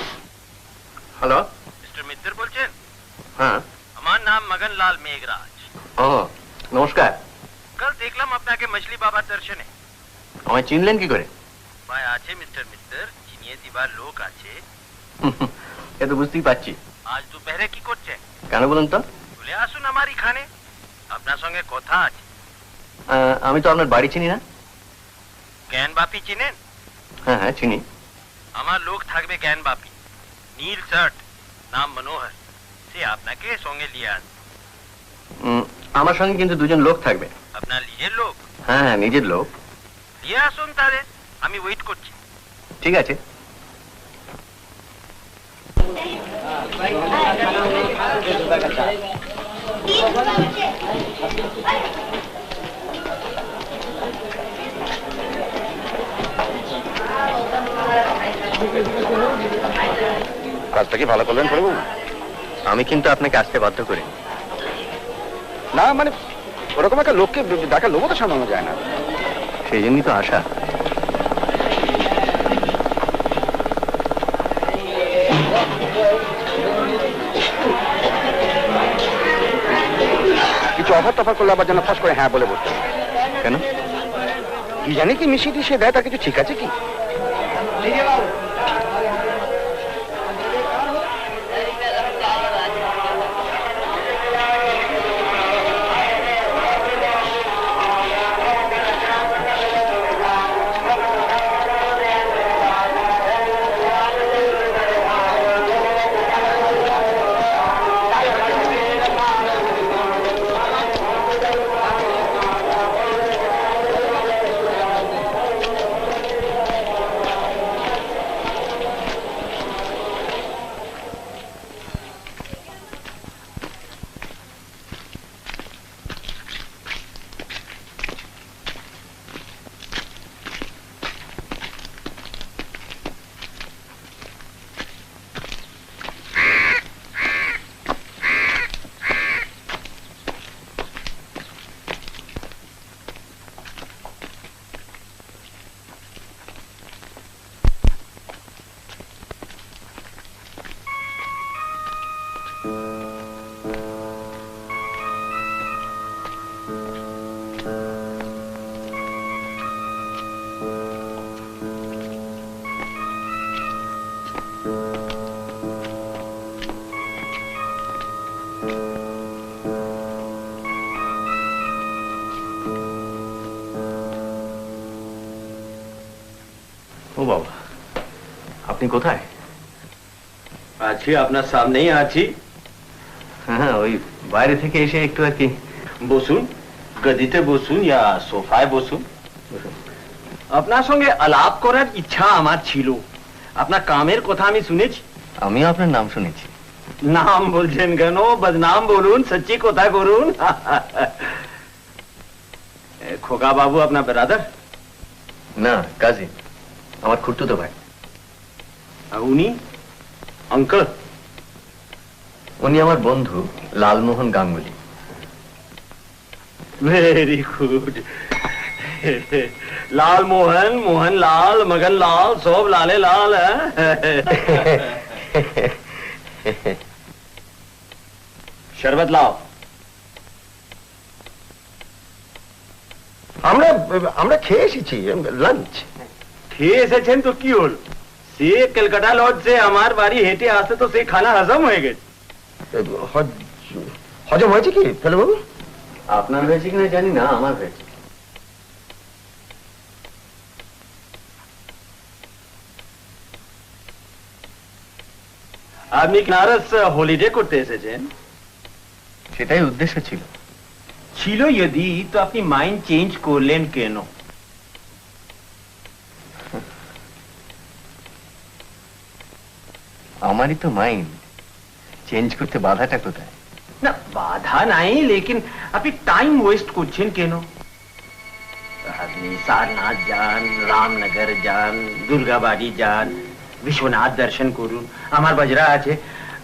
হ্যালো, मिस्टर मित्तर बोलছেন? হ্যাঁ। আমার নাম মগনলাল মেঘরাজ। ও নমস্কার। কাল দেখলাম আপনাকে মছলি বাবার দর্শনে। আমায় চিনলেন কি করে? ভাই আছে মিস্টার মিত্তর, চিনিয়ে দিবার লোক আছে। এ তো বুঝতেই পারছি। আজ দুপুরে কি করছেন? কেন বলুন তো? চলে আসুন আমার এখানে, আপনার সঙ্গে কথা আছে। আমি তো আপনার বাড়ি চিনি না। জ্ঞান বাপি চিনেন? হ্যাঁ হ্যাঁ চিনি। আমার লোক থাকবে জ্ঞান বাপি, নীল শার্ট, নাম মনোহর। সে আপনাকে সঙ্গে নিয়ে আসবে। আমার সঙ্গে কিন্তু 2জন লোক থাকবে। আপনার নিজের লোক? হ্যাঁ হ্যাঁ, নিজের লোক। নিয়ে আসুন তাহলে, আমি ওয়েট করছি। ঠিক আছে। কাজটা কি ভালো করলেন প্রভু? আমি কিন্তু আপনাকে আসতে বাধ্য করি না, মানে ওরকম একটা লোককে ডাকা লোকও তো সামলানো যায় না। সেই জন্যই তো আশা। কিছু অফার টফার করলে আবার যেন ফস করে হ্যাঁ বলে বসতে। কেন? কি জানি কি মিশিয়ে দিয়ে সে দেয়, তার কিছু ঠিক আছে কি? বাবা, আপনি কোথায়? আছি, আপনার সামনেই আছি। হ্যাঁ, ওই বাইরে থেকে এসে একটু আর কি। বসুন, গদিতে বসুন ইয়া সোফায় বসুন। আপনার সঙ্গে আলাপ করার ইচ্ছা আমার ছিল। আপনার কামের কথা আমি শুনেছি। আমিও আপনার নাম শুনেছি। নাম বলছেন কেন? বদনাম বলুন, সচ্চি কথা করুন। খোকা বাবু আপনার ব্রাদার? না, কাজিন, আমার খুড়তুতো ভাই। উনি আঙ্কেল? উনি আমার বন্ধু লালমোহন গাঙ্গুলি। Very good. লাল মোহন, মোহন লাল, মগন লাল, সব লালে লাল। শরবত লাও। আমরা খেয়ে এসেছি, লাঞ্চ। খেয়ে এসেছেন তো কি হল? সে কলকাতা লজ সে আমার বাড়ি হেঁটে আসতে তো সে খানা হজম হয়ে গেছে। হজম হয়েছে কি ফেলে বাবু? আপনার হয়েছে কিনা জানি না, আমার হয়েছে। আপনি बनारस हॉलिडे করতে এসেছেন? সেটাই উদ্দেশ্য ছিল। ছিল যদি, তো আপনি মাইন্ড চেঞ্জ করলেন কেন? আমারই তো মাইন্ড চেঞ্জ করতে বাধাটা কোথায়? না, বাধা নাই, লেকিন আপনি টাইম ওয়েস্ট করছেন কেন? আপনি সারনাথ যান, রামনগর যান, দুর্গাবাড়ি যান, विश्वनाथ दर्शन করুন। আমার বাজরা আছে,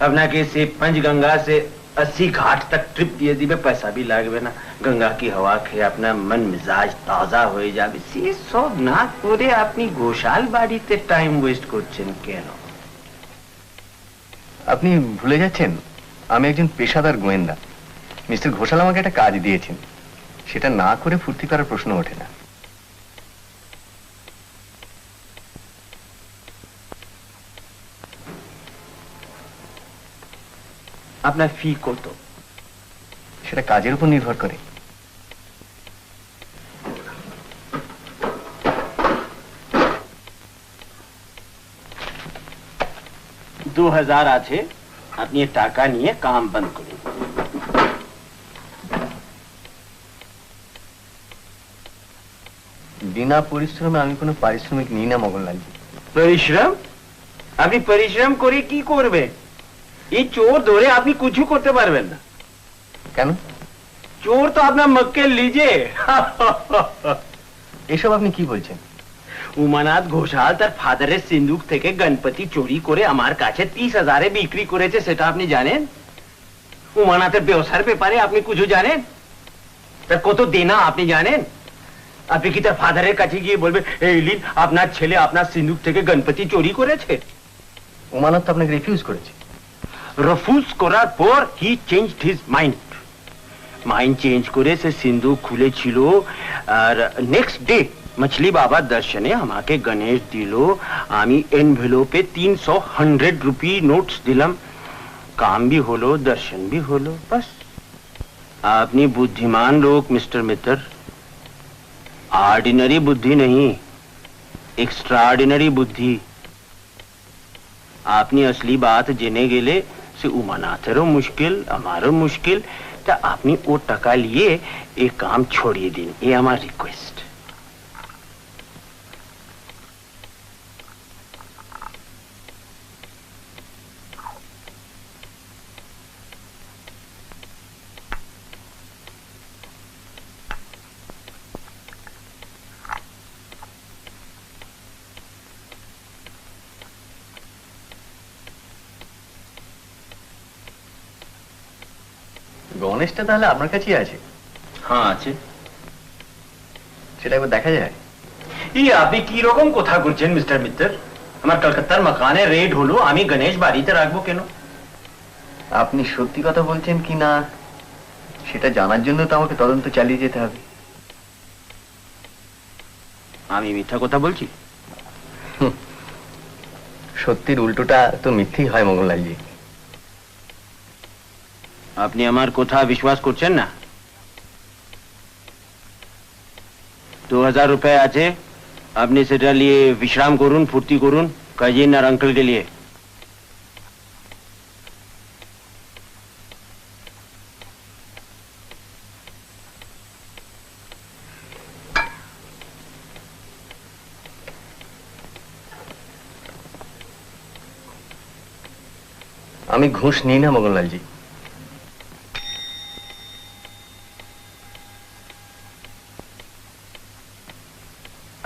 আপনাকে সে पंचगंगा से 80 घाट तक ट्रिप দিয়ে দিবে, পয়সা भी লাগবে না। গঙ্গা কি হাওয়া খেয়ে আপনার মন মিজাজ তাজা হয়ে যাবে। সে সব না করে আপনি গোশাল বাড়িতে টাইম ওয়েস্ট করছেন কেন? আপনি ভুলে যাচ্ছেন আমি একজন পেশাদার গোয়েন্দা। মিস্টার ঘোষাল আমাকে একটা কাজ দিয়েছেন, সেটা না করে ফুর্তি করার প্রশ্ন ওঠে না। আপনার ফি কত? সেটা কাজের উপর নির্ভর করে। $2000 আছে, আপনি টাকা নিয়ে কাম বন্ধ করুন। বিনা পরিশ্রমে আমি কোনো পারিশ্রমিক নিই না মগনলালজি। পরিশ্রম? আপনি পরিশ্রম করে কি করবে? এই চোর ধরে আপনি কিছু করতে পারবেন না। কেন? চোর তো আপনার মক্কেল লিজে। এসব আপনি কি বলছেন? উমানাথ ঘোষাল তার ফাদারের সিন্ধুক থেকে গণপতি চুরি করে আমার কাছে 30,000-এ বিক্রি করেছে, সেটা আপনি জানেন? উমানাথের ব্যবসার ব্যাপারে আপনি কিছু জানেন? তার কত দেনা আপনি জানেন? আপনি কি তার ফাদারের কাছে গিয়ে বলবে, এই লিন আপনার ছেলে আপনার সিন্ধুক থেকে গণপতি চুরি করেছে? উমানাথ আপনাকে রিফিউজ করেছে। রিফিউজ করার পর হি চেঞ্জড হিজ মাইন্ড চেঞ্জ করে সে সিন্ধুক খুলেছিল, আর নেক্সট ডে मछली बाबा दर्शने আমাকে গণেশ দিল। আমি এনভেলপে 300 রুপি নোটস দিলাম। কাম भी হলো, দর্শন भी হলো, बस। আপনি বুদ্ধিমান লোক মিস্টার মিত্র, ऑर्डिनरी बुद्धि नहीं, एक्स्ट्राऑर्डिनरी बुद्धि। আপনি असली बात জেনে গেলে সে উমানাথেরও মুশকিল, আমারও মুশকিল। তা আপনি ও টাকা নিয়ে এই কাম ছড়িয়ে দিন, এই আমার রিকোয়েস্ট। গণেশটা তাহলে আপনার কাছেই আছে? হ্যাঁ আছে। সেটা একবার দেখা যায়? এই আপনি কি রকম কথা বলছেন মিস্টার মিত্র? আমার কলকাতার মকানে রেড হলো, আমি গণেশ বাড়িতে রাখবো কেন? আপনি সত্যি কথা বলছেন কি না সেটা জানার জন্য তো আমাকে তদন্ত চালিয়ে যেতে হবে। আমি মিথ্যা কথা বলছি? সত্যির উল্টোটা তো মিথ্যেই হয় মঙ্গললালজি। আপনি আমার কথা বিশ্বাস করছেন না? 2000 रुपए আছে, আপনি সেটা নিয়ে বিশ্রাম করুন, ফুর্তি করুন, কাজিন আর আঙ্কেলকে নিয়ে। আমি ঘুষ নিই না মগনলালজি।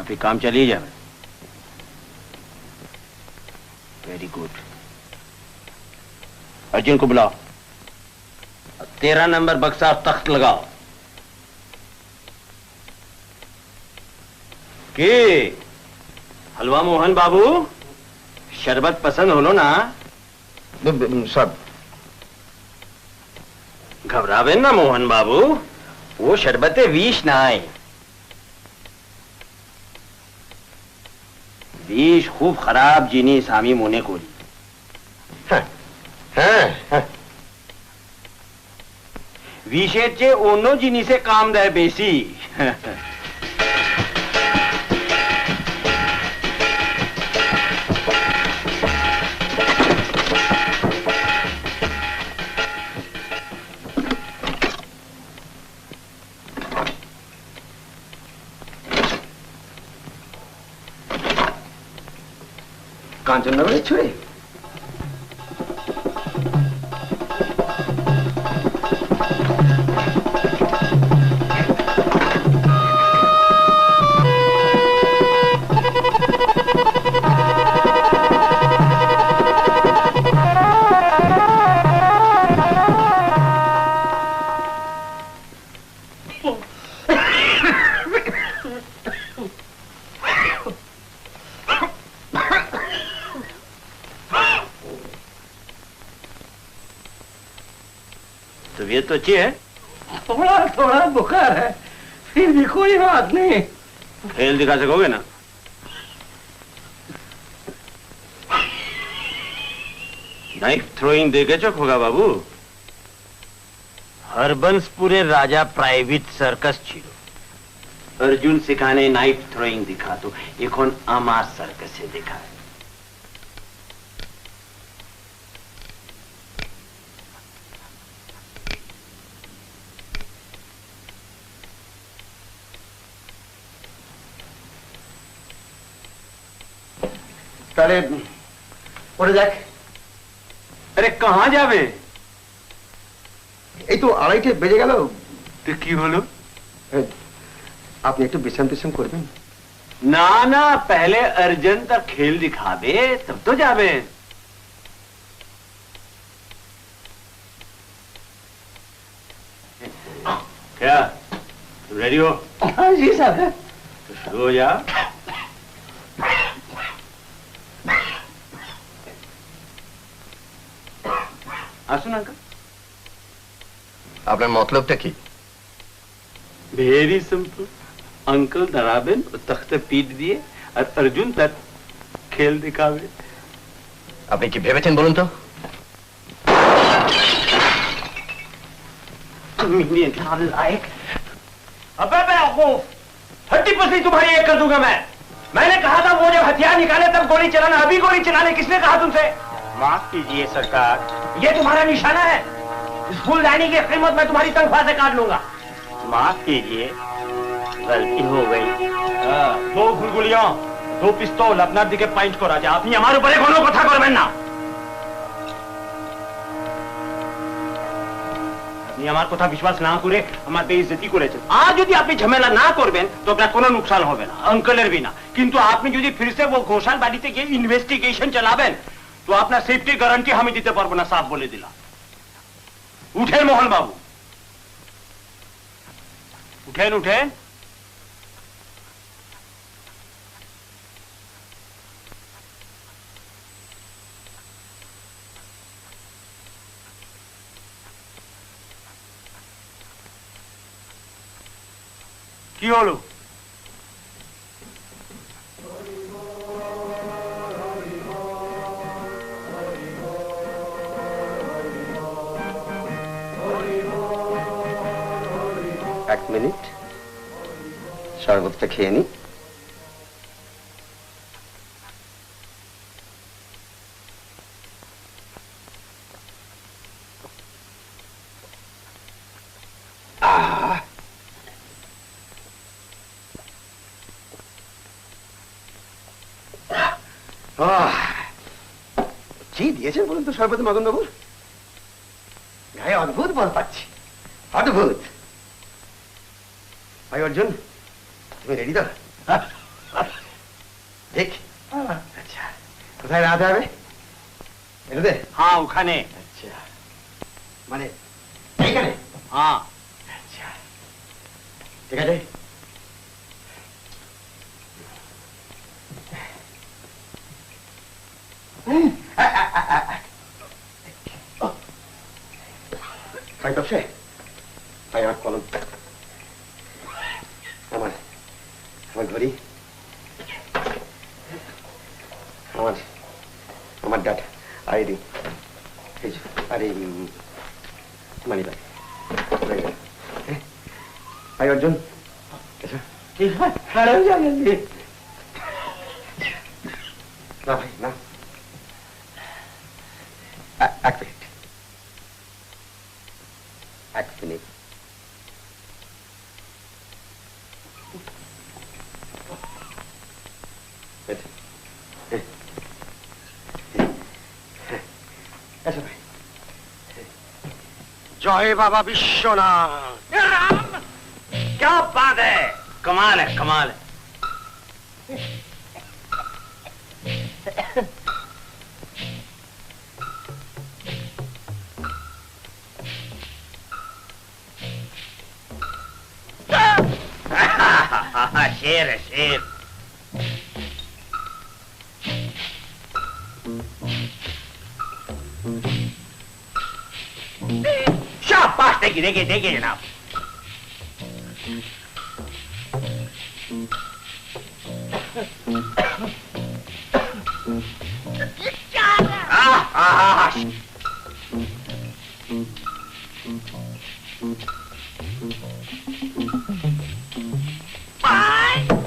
আপনি काम चलिए जाए। Very good. अर्जुन को बुलाओ, 13 नंबर बक्सा तख्त लगाओ। के हलवा मोहन बाबू, शरबत पसंद हो लो ना? सब घबरावे ना मोहन बाबू, वो शरबते विष ना आए। विष खूब खराब जिनिस आमी मने करी। विषेचे ओनो जिनिसे काम देय बेसी। কাঞ্চননগরের ছুরি? तबीयत तो अच्छी है? थोड़ा थोड़ा बुखार है, फिर भी कोई बात नहीं। खेल दिखा सकोगे ना? नाइफ थ्रोइंग देखे चो खोगा बाबू? हरबंसपुरे राजा प्राइवेट सर्कस छिलो, अर्जुन सिखाने नाइफ थ्रोइंग दिखा तो एकोन आमार सर्कस से दिखा। তাহলে ওরে দেখ। अरे कहाँ जावे? এই তো 2:30 বেজে গেল। तो की बोलो? আপনি একটু বিশ্রাম টিশ্রাম করবেন? ना ना, पहले अर्जुन तक खेल दिखावे तब तो जावे। क्या तुम रेडी हो? हाँ जी साहब। तो शुरू हो जा। আসুন আঙ্কেল। আপনার মতলবটা কি? ভেরি সিম্পল, अंकल डराबेन और तख्ते पीट दिए और अर्जुन तक खेल दिखावे। আপনি কি ভেবেছেন বলুন তো? कमीने नालायक। अबे बेवकूफ, हड्डी पसली तुम्हारी एक कर दूंगा मैं। मैंने कहा था वो जब हथियार निकाले तब गोली चलाना, अभी गोली चलाने किसने कहा तुमसे? माफ कीजिए सरकार, ये तुम्हारा निशाना है। इस फूलदानी की कीमत मैं तुम्हारी तनख्वाह से काट लूंगा। माफ कीजिए, गलती हो गई। 2 गुलगुलियां, 2 पिस्तौल আপনার দিকে পয়েন্ট করা যায়। আপনি আমার উপরে কোনো কথা করবেন না। আপনি আমার কথা বিশ্বাস না করে আমার বেইজ্জতি করেছেন। আর যদি আপনি ঝামেলা না করবেন তো আপনার কোনো নুকসান হবে না, আঙ্কেলের भी না। কিন্তু আপনি যদি फिर से वो ঘোষাল বাড়িতে গিয়ে ইনভেস্টিগেশন চালাবেন तो আপনার সেফটি গ্যারান্টি আমি দিতে পারবো না, সাফ বলে দিলাম। উঠেন মোহন বাবু, উঠেন উঠেন। কি হলো? এক মিনিট, শরবতটা খেয়ে নি। কি দিয়েছেন বলুন তো সর্বত মদন বাবু? গায়ে অদ্ভুত বল পাচ্ছি, অদ্ভুত। ভাই অর্জুন, তুমি রেডি তো? ঠিক। আচ্ছা, কোথায় রাতে হবে? এটাতে? हाँ उखाने। আচ্ছা, মানে এইখানে? हाँ আচ্ছা, ঠিক আছে। ভাই তপসে, ভাই আমার কলম, আমার আমার ঘড়ি, আমার ডাটা, আইডি, আরে মানি ভাই, ভাই অর্জুন, ठीक है, खड़े हो जाओ जल्दी। না ভাই না, এক মিনিট, এক মিনিট। আচ্ছা ভাই, জয় বাবা বিশ্বনাথ। क्या बात है, कमाल है कमाल है। शेर है शेर। शाबाश, देखिए देखिए देखिए जनाब।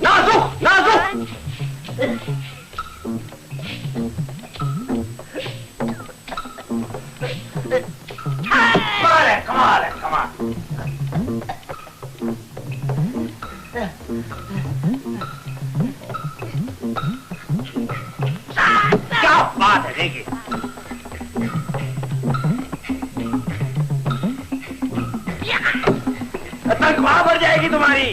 नाजुक नाजुक। कमाल है कमाल है कमाल। क्या बात है, देखिए तनख्वाह बढ़ जाएगी तुम्हारी।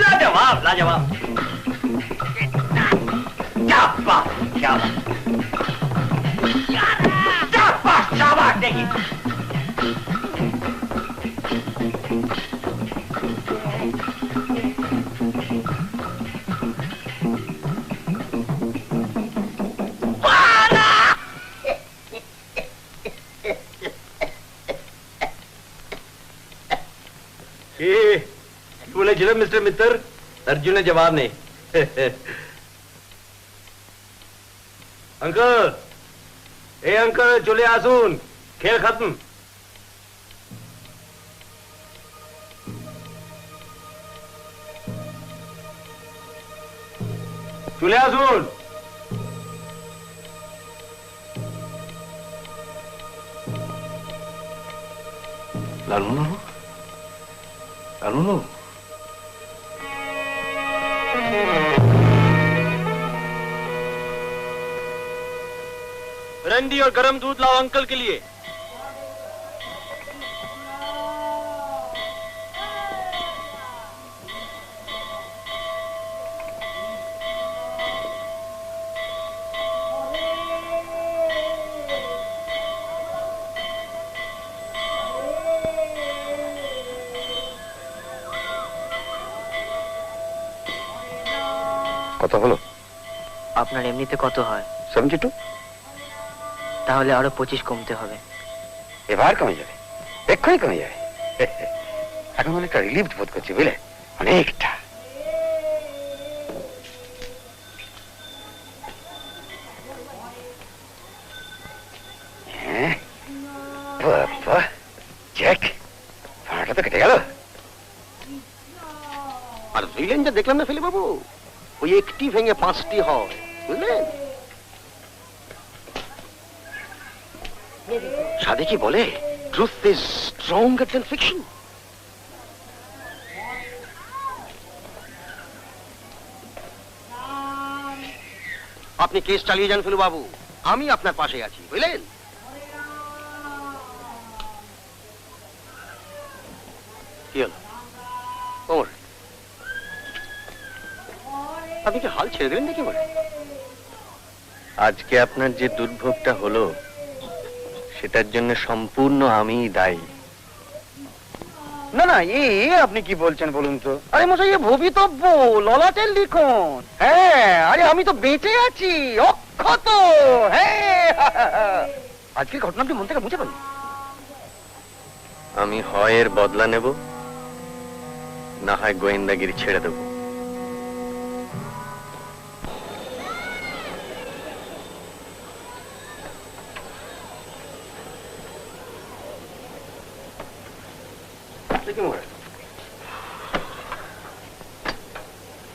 लाजवाब लाजवाब, क्या बात क्या बात, क्या बात शाबाश, देखिए बोले मिस्टर मित्र, अर्जुन ने जवाब नहीं। अंकल, ए अंकल चले आसून, खेल खत्म। चले आसून। লালু লালু, रंडी और गरम दूध लाओ अंकल के लिए। কত হলো? আপনার এমনিতে কত হয়? 72। তাহলে আরো 25 কমতে হবে। এবার কমে যাবে, এক্ষুনি কমে যাবে। এখন অনেকটা রিলিফ বোধ করছি, বুঝলে, অনেকটা। বাবা, চেক, ভাড়াটা তো কেটে গেল। আর ভিলেনটা দেখলাম না ফেলে বাবু, ওই একটি ভেঙে 5টি হয়, বুঝলেন? সাধে কি বলে, truth is stronger than fiction. আপনি কেস চালিয়ে যান ফেলু বাবু, আমি আপনার পাশে আছি, বুঝলেন? কি হলো ওমর, আপনি কি হাল ছেড়ে দিলেন নাকি? বলে আজকে আপনার যে দুর্ভোগটা হলো সেটার জন্য সম্পূর্ণ আমিই দায়ী। না না, আপনি কি বলছেন বলুন তো? আরে মশাই, ভবিতব্য ললাটের লিখন। হ্যাঁ, আরে আমি তো বেঁচে আছি, অক্ষত। হ্যাঁ, আজকে ঘটনাটি মন থেকে মুছে ফেলুন। আমি হয় এর বদলা নেব, না হয় গোয়েন্দাগিরি ছেড়ে দেব।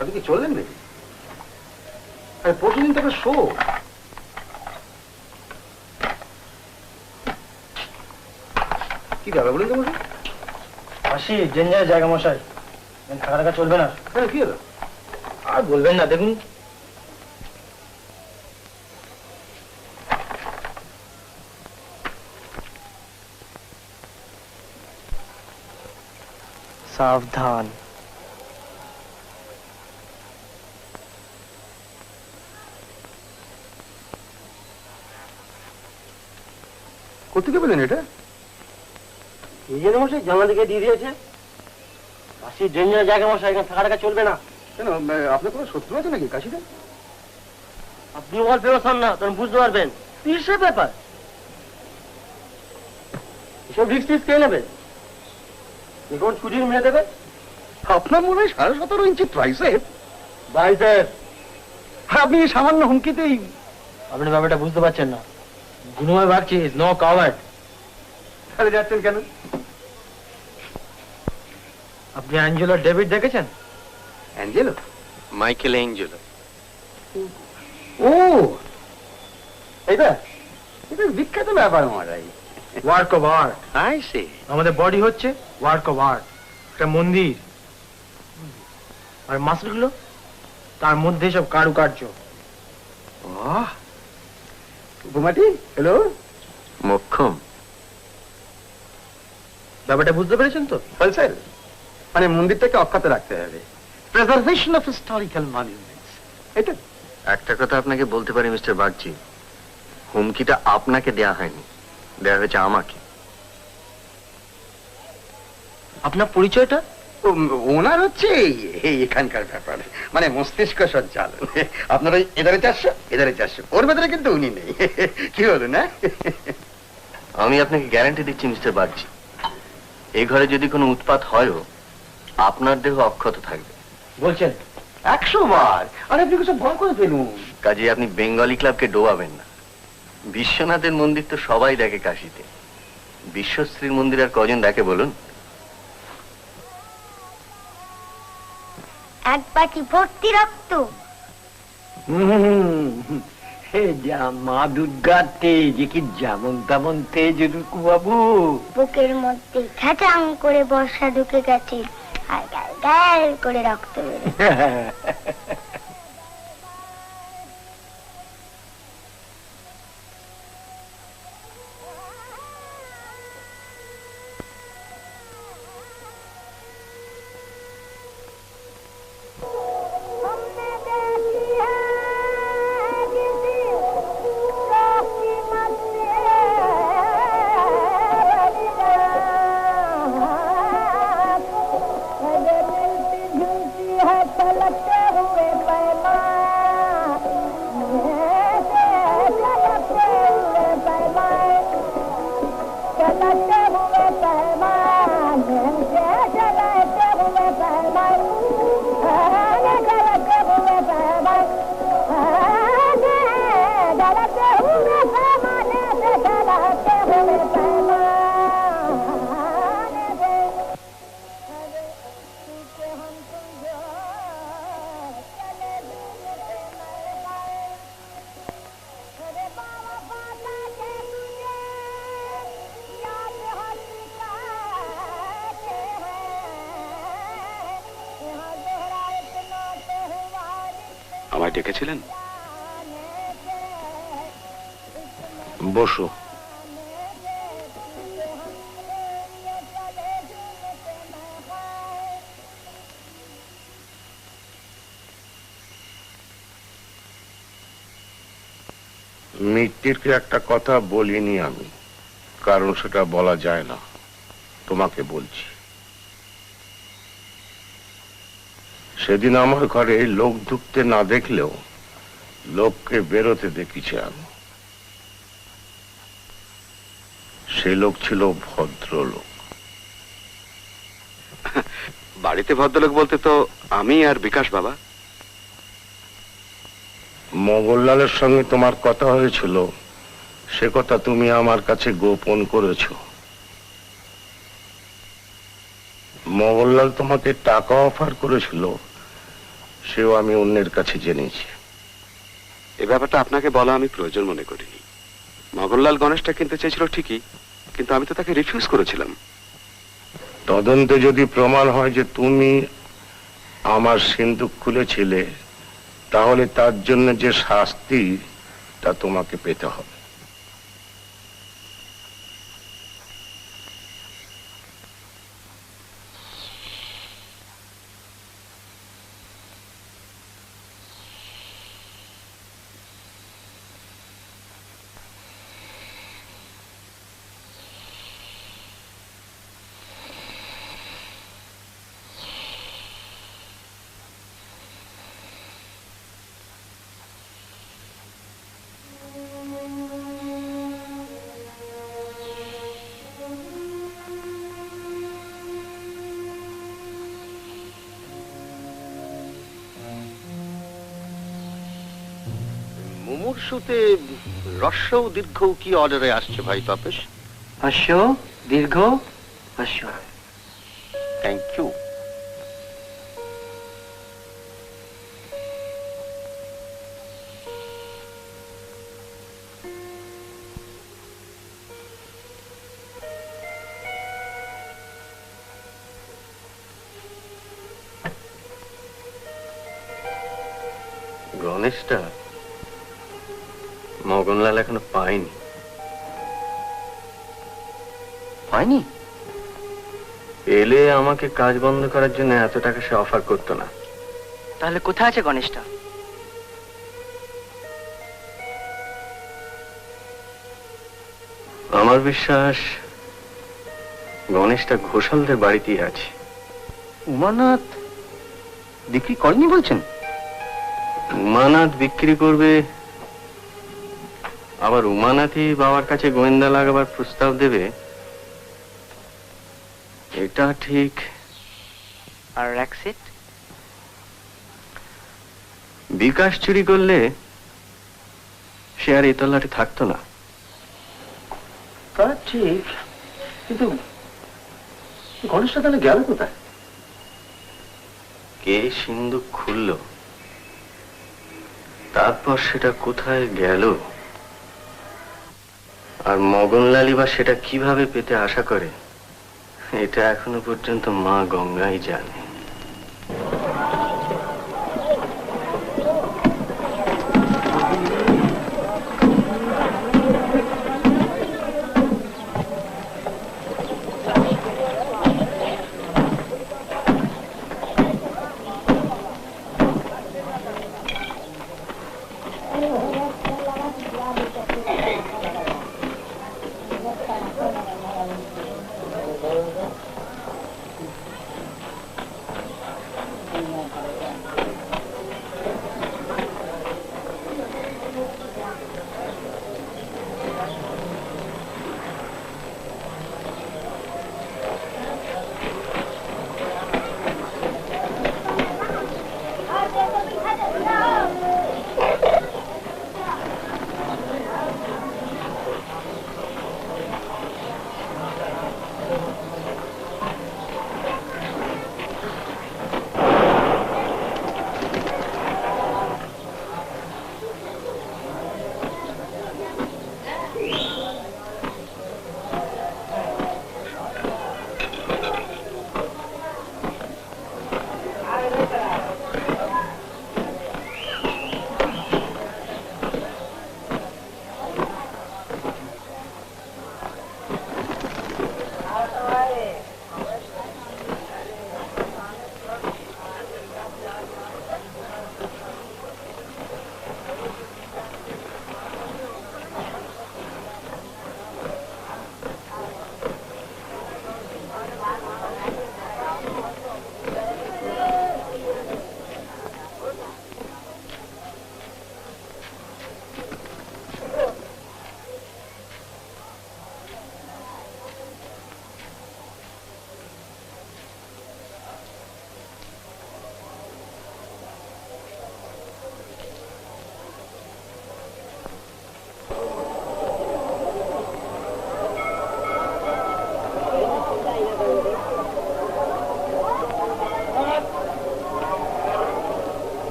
আপনি কি চললেন নাকি? আরে পরশুদিন তো একটা শো। কি ব্যাপার বলুন তো মশাই? আসি ডেঞ্জারের জায়গা মশাই, থাকা টাকা চলবে না। হ্যাঁ, কি হলো? আর বলবেন না, দেখুন সাবধান। কোথেকে পেলেন এটা? এই জন্য মশাই জানলা দিকে দিয়ে দিয়েছে। আসি ডেঞ্জারের জায়গা মশাই, এখানে থাকা টাকা চলবে না। কেন, আপনার কোনো শত্রু আছে নাকি কাশিতে? আপনি ওয়াল ফেরত হন না, তখন বুঝতে পারবেন কিসের ব্যাপার। এসব রিস্ক টিস্ক কে নেবে? এখন ছুটি মেরে দেবে। আপনার মনে হয় 17.5 ইঞ্চি ট্রাইসেপ? বাইসেপ। আপনি সামান্য হুমকিতেই। আপনি ব্যাপারটা বুঝতে পারছেন না। গুনুমায় ভাবছি নো কাভার্ড। তাহলে যাচ্ছেন কেন? আপনি অ্যাঞ্জেলো ডেভিড দেখেছেন? অ্যাঞ্জেলো? Michael Angelo. ও, এটা এটা বিখ্যাত ব্যাপার মহারাজ। Work of art. I say. আমাদের বডি হচ্ছে ওয়ার্ক অফ আর্ট, একটা মন্দির। আর মাসলগুলো তার মধ্যে সব কারুকার্য। বাহ, উপমাটি হ্যালো মোক্ষম। ব্যাপারটা বুঝতে পেরেছেন তো? স্যার, মানে মন্দিরটাকে অক্ষত রাখতে হবে, প্রিজার্ভেশন অফ হিস্টোরিক্যাল মনিউমেন্টস। এটা একটা কথা আপনাকে বলতে পারি মিস্টার বাগচি, হুমকিটা আপনাকে দেয়া হয়নি, দেয়া হয়েছে আমাকে। আপনার পরিচয়টা? ওনার হচ্ছে এই এখানকার ব্যাপার, মানে মস্তিষ্ক সঞ্চাল। আপনারা এধারে 400, এধারে 400, ওর ভেতরে কিন্তু উনি নেই। কি হলো না? আমি আপনাকে গ্যারান্টি দিচ্ছি মিস্টার বাগচি, এই ঘরে যদি কোনো উৎপাত হয়ও আপনার দেহ অক্ষত থাকবে। বলছেন? 100 বার। আরে আপনি কিছু ভয় করে ফেলুন। কাজে আপনি বেঙ্গলি ক্লাবকে ডোবাবেন না। বিশ্বনাথের মন্দির তো সবাই দেখে কাশিতে, বিশ্বশ্রীর মন্দির আর কজন দেখে বলুন? এক বাটি ভর্তি রক্ত। মা দুর্গার তেজ, কি যেমন তেমন তেজ রুকু বাবু। বুকের মধ্যে খ্যাচাং করে বর্ষা ঢুকে গেছে, আর গাল গাল করে রক্ত বেরোচ্ছে। আমায় ডেকেছিলেন? বসো। মিত্তিরকে একটা কথা বলিনি আমি, কারণ সেটা বলা যায় না। তোমাকে বলছি, সেদিন আমার ঘরে লোক ঢুকতে না দেখলেও লোককে বেরোতে দেখেছি আমি। সে লোক ছিল ভদ্রলোক। বাড়িতে ভদ্রলোক বলতে তো আমি আর বিকাশ বাবা। মোগললালের সঙ্গে তোমার কথা হয়েছিল, সে কথা তুমি আমার কাছে গোপন করেছ। মোগললাল তোমাকে টাকা অফার করেছিল, সেও আমি অন্যের কাছে জেনেছি। এ ব্যাপারটা আপনাকে বলা আমি প্রয়োজন মনে করিনি। মগনলাল গণেশটা কিনতে চেয়েছিল ঠিকই, কিন্তু আমি তো তাকে রিফিউজ করেছিলাম। তদন্তে যদি প্রমাণ হয় যে তুমি আমার সিন্দুক খুলেছিলে, তাহলে তার জন্য যে শাস্তি তা তোমাকে পেতে হবে। মুমূর্ষুতে হ্রস্ব ও দীর্ঘ কি অর্ডারে আসছে ভাই তপেশ? হ্রস্ব, দীর্ঘ, হ্রস্ব। Thank you. গণেশটা মগনলাল এখনো পায়নি। হয়নি? এলে আমাকে কাজ বন্ধ করার জন্য এত টাকা সে অফার করতো না। তাহলে কোথায় আছে গণেশটা? আমার বিশ্বাস গণেশটা ঘোষালদের বাড়িতেই আছে। উমানাথ বিক্রি করেনি বলছেন? উমানাথ বিক্রি করবে, আবার উমানাথই বাবার কাছে গোয়েন্দা লাগাবার প্রস্তাব দেবে, এটা ঠিক। আর র্যাক্সিট? বিকাশ চুরি করলে সে আর এই তল্লাটে থাকতো না। তা ঠিক, কিন্তু গণেশটা তাহলে গেল কোথায়? কে সিন্দুক খুলল, তারপর সেটা কোথায় গেল, আর মগনলালই বা সেটা কিভাবে পেতে আশা করে, এটা এখনো পর্যন্ত মা গঙ্গাই জানে।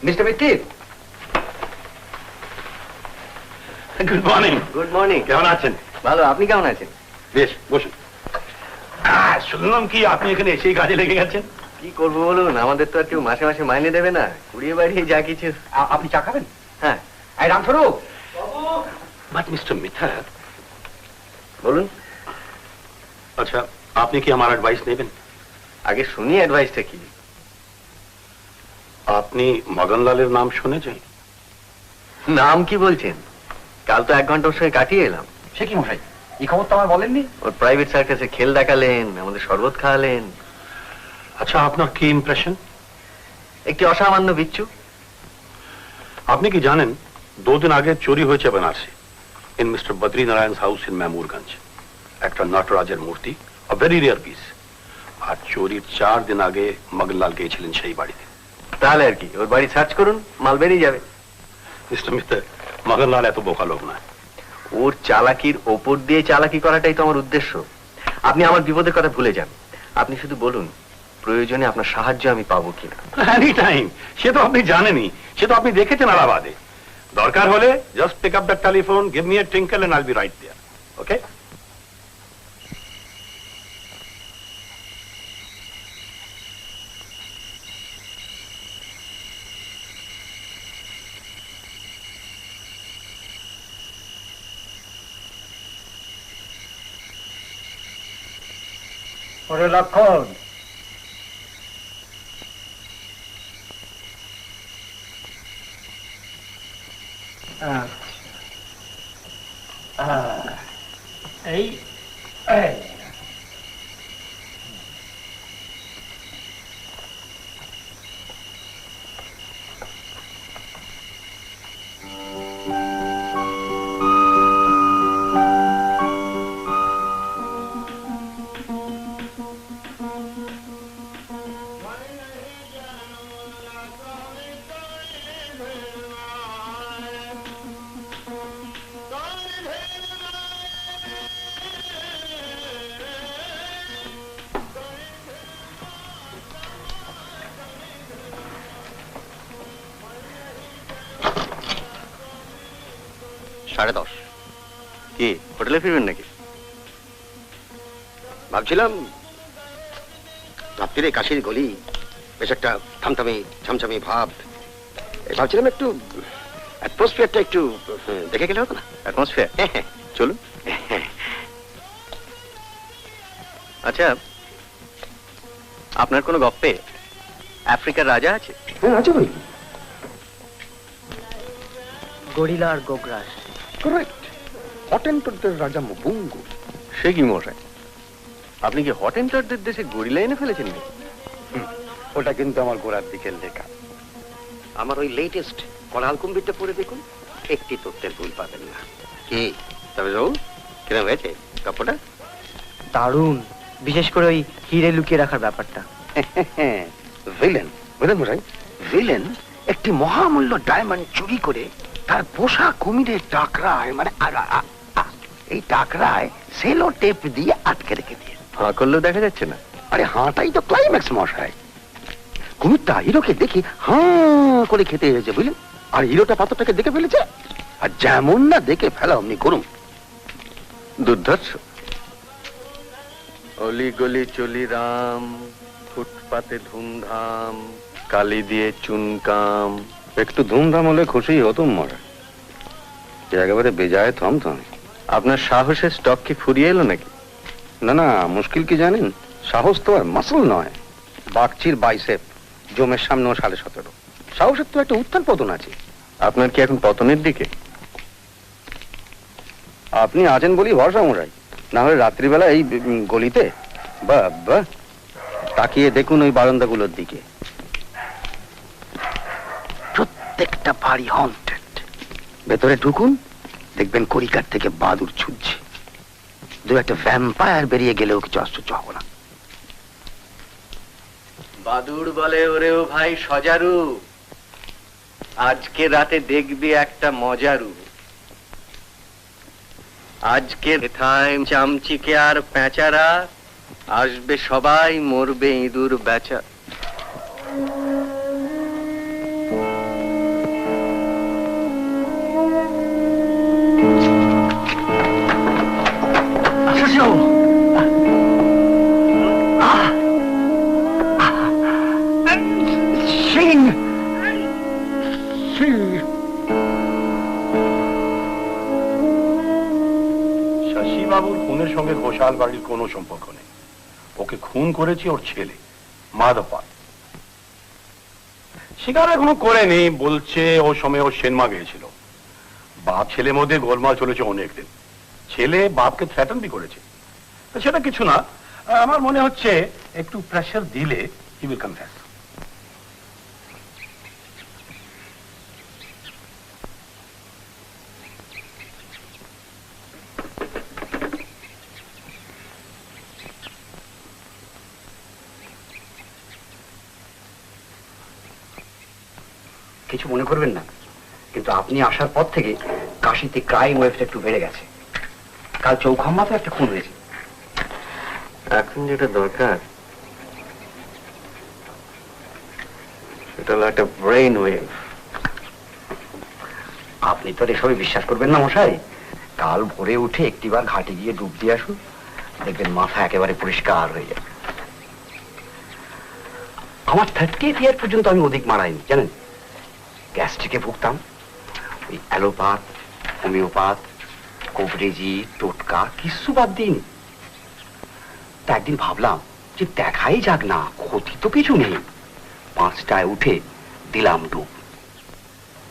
Mister Mitti, good morning. Good morning. কেমন আছেন? ভালো, আপনি কেমন আছেন? বেশ, বসুন। শুনলাম কি আপনি এখানে এসেই কাজে লেগে গেছেন? কি করবো বলুন, আমাদের তো আর কেউ মাসে মাসে মাইনে দেবে না, কুড়িয়ে বাড়িয়ে যা কিছু। আপনি চা খাবেন? হ্যাঁ। এই রামস্বরূপ। বাট মিস্টার মিথা, বলুন। আচ্ছা, আপনি কি আমার অ্যাডভাইস নেবেন? আগে শুনি অ্যাডভাইসটা কি। আপনি মগনলালের নাম শুনেছেন? নাম কি বলছেন? কাল তো 1 ঘন্টা ওর সঙ্গে কাটিয়ে এলাম। সে কি মশাই, এই খবর তো আমার বলেননি। ওর প্রাইভেট সার্কাসে খেল দেখালেন, আমাদের শরবত খাওয়ালেন। আচ্ছা, আপনার কি ইমপ্রেশন? একটি অসামান্য বিচ্ছু। আপনি কি জানেন 2 দিন আগে চুরি হয়েছে বেনারসি, in mister Badri Narayan house in Memurganj. একটা নটরাজের মূর্তি, a very rare piece। আর চুরির 4 দিন আগে মগনলাল গিয়েছিলেন সেই বাড়িতে। তাহলে আর কি, ওর বাড়ি সার্চ করুন, মাল বেরিয়ে যাবে। মিস্টার মিস্টার মগনলাল এত বোকা লোক নয়। ওর চালাকির ওপর দিয়ে চালাকি করাটাই তো আমার উদ্দেশ্য। আপনি আমার বিপদের কথা ভুলে যান। আপনি শুধু বলুন প্রয়োজনে আপনার সাহায্য আমি পাবো কিনা। এনি টাইম, সে তো আপনি জানেনই, সে তো আপনি দেখেছেন আলাহাবাদে। দরকার হলে just pick up the telephone, give me a tinkle and I'll be right there. Okay? ওরে লক্ষণ, এই সাড়ে 10। কি হোটেলে ফিরবেন নাকি? ভাবছিলাম রাত্রিরে কাশির গলি, বেশ একটা থামথামি ছামছামি ভাব। ভাবছিলাম একটু অ্যাটমসফিয়ারটা একটু দেখে গেলে হতো না? অ্যাটমসফিয়ার? চলুন। আচ্ছা, আপনার কোনো গপ্পে আফ্রিকার রাজা আছে? হ্যাঁ আছে ভাই। গরিলা আর গোগ্রাস। কারেক্ট, হটেন্টরদের রাজা মুবুঙ্গু। সে কি মশাই, আপনি কি হটেন্টরদের দেশে গরিলা এনে ফেলেছেন? ওটা কিন্তু আমার গোড়ার দিকের লেখা। আমার ওই লেটেস্ট কলাল কুম্বিরটা পড়ে দেখুন, একটি তথ্যের ভুল পাবেন না। কি তবে যাও, কিরম হয়েছে গল্পটা? দারুণ, বিশেষ করে ওই হিরে লুকিয়ে রাখার ব্যাপারটা। ভিলেন, বুঝলেন মশাই, ভিলেন একটি মহামূল্য ডায়মন্ড চুরি করে তার পোষা কুমিরের টাকরায়, মানে এই টাকরায় সেলো টেপ দিয়ে আটকে রেখে দিয়ে। হাঁ করলেও দেখা যাচ্ছে না। আরে হাঁটাই তো ক্লাইম্যাক্স মশাই। কুমিরটা হিরোকে দেখি হাঁ করে খেতে এসেছে, বুঝলেন? আর হিরোটা পাথরটাকে দেখে ফেলেছে, আর যেমন না দেখে ফেলা অমনি করুন। দুর্ধর্ষ। অলি গলি চলি রাম, ফুটপাতে ধুমধাম, কালি দিয়ে চুনকাম। একটু ধুমধাম হলে খুশি হতুম মরা, একেবারে বেজায় থমথম। আপনার সাহসের স্টক কি ফুরিয়ে এলো নাকি? না না, মুশকিল কি জানেন? সাহস তো আর মাসল নয়, বাগচির বাইসেপ, জমের সামনেও 17.5। সাহসের তো একটা উত্থান পতন আছে। আপনার কি এখন পতনের দিকে? আপনি আছেন বলি ভরসা মশাই, না হলে রাত্রিবেলা এই গলিতে বাবা তাকিয়ে দেখুন ওই বারান্দাগুলোর দিকে, প্রত্যেকটা বাড়ি হন্টেড। ভেতরে ঢুকুন, দেখবেন করিকার থেকে বাদুর ছুটছে। দু একটা ভ্যাম্পায়ার বেরিয়ে গেলেও কিছু আশ্চর্য হবো না। বাদুড় বলে, ওরেও ভাই সজারু, আজকে রাতে দেখবি একটা মজারু। আজকে হেথায় চামচিকে আর পেঁচারা আসবে, সবাই মরবে ইঁদুর বেচা। শশীবাবুর খুনের সঙ্গে ঘোষাল ঘোষাল বাড়ির কোনো সম্পর্ক নেই। ওকে খুন করেছে ওর ছেলে মাধব পাল। শিকার এখনো করেনি, বলছে ও সময় ওর সেনমা গিয়েছিল। বাপ ছেলে মধ্যে গোলমাল চলেছে অনেকদিন। ছেলে বাপকে থ্রেটন বি করেছে। সেটা কিছু না, আমার মনে হচ্ছে একটু প্রেশার দিলে হি উইল কনফেস। কিছু মনে করবেন না, কিন্তু আপনি আসার পর থেকে কাশিতে ক্রাইম ওয়েভটা একটু বেড়ে গেছে। কাল চৌখাম্মা তো একটা খুন হয়েছে। এখন যেটা দরকার সেটা হলো একটা ব্রেইন ওয়েভ। আপনি তো এসবে বিশ্বাস করবেন না মশাই। কাল ভোরে উঠে একটিবার ঘাটে গিয়ে ডুব দিয়ে আসুন, দেখবেন মাথা একেবারে পরিষ্কার হয়ে যাবে। আমার 30th ইয়ার পর্যন্ত আমি অধিক মারাইনি জানেন। গ্যাস্ট্রিকে ভুগতাম, ওই অ্যালোপ্যাথ, হোমিওপ্যাথ, কবরেজি, টোটকা কিছু বাদ দিইনি। তা একদিন ভাবলাম যে দেখাই যাক না, ক্ষতি তো কিছু নেই। 5টায় উঠে দিলাম ডুব,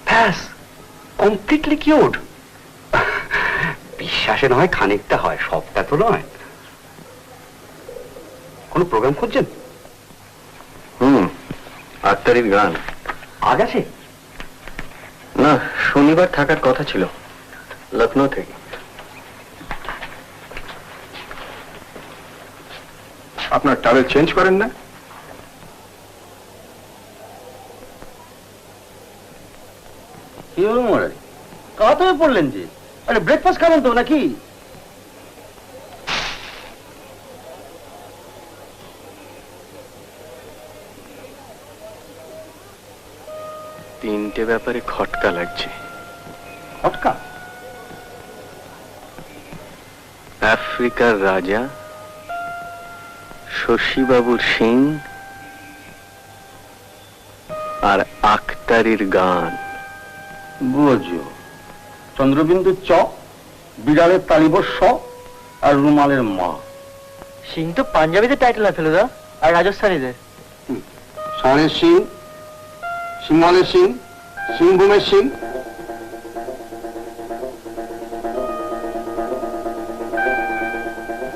ব্যাস কমপ্লিটলি কিওর্ড। বিশ্বাসে নয় খানিকটা হয়, সবটা তো নয়। কোনো প্রোগ্রাম খুঁজছেন? 8 তারিখ গান। আজ আছে না, শনিবার থাকার কথা ছিল, লখনৌ থেকে। আপনার ট্রাভেল চেঞ্জ করেন না? কি হলো মহারাজ, কাত হয়ে পড়লেন যে? আরে ব্রেকফাস্ট খাবেন তো নাকি? তিনটে ব্যাপারে খটকা লাগছে। খটকা? আফ্রিকার রাজা, শশীবাবুর সিং আর আখতারির গান। বুঝো, চন্দ্রবিন্দুর চ, বিড়ালের তালিবর স, আর রুমালের মা। সিং তো পাঞ্জাবিতে টাইটেল আছে ফেলুদা, আর রাজস্থানীদের ষাঁড়ের সিং, সিংহলের সিং, সিংভূমের সিং।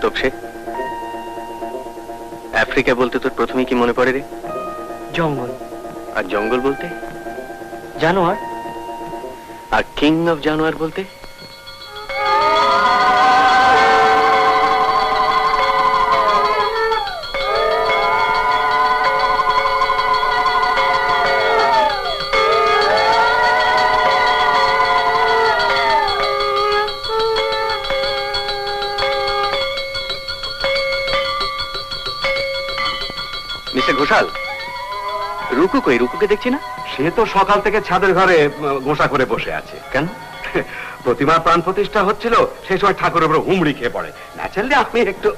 তপসে, আফ্রিকা বলতে তোর প্রথমে কি মনে পড়ে রে? জঙ্গল। আর জঙ্গল বলতে? জানোয়ার। আর কিং অফ জানোয়ার বলতে? মিস্টার ঘোষাল, রুকু কই? রুকুকে দেখছি না। সে তো সকাল থেকে ছাদের ঘরে গোসা করে বসে আছে। কেন? প্রতিমার প্রাণ প্রতিষ্ঠা হচ্ছিল, সেই সময় ঠাকুরের উপর হুমড়ি খেয়ে পড়ে। ন্যাচারালি আমি একটু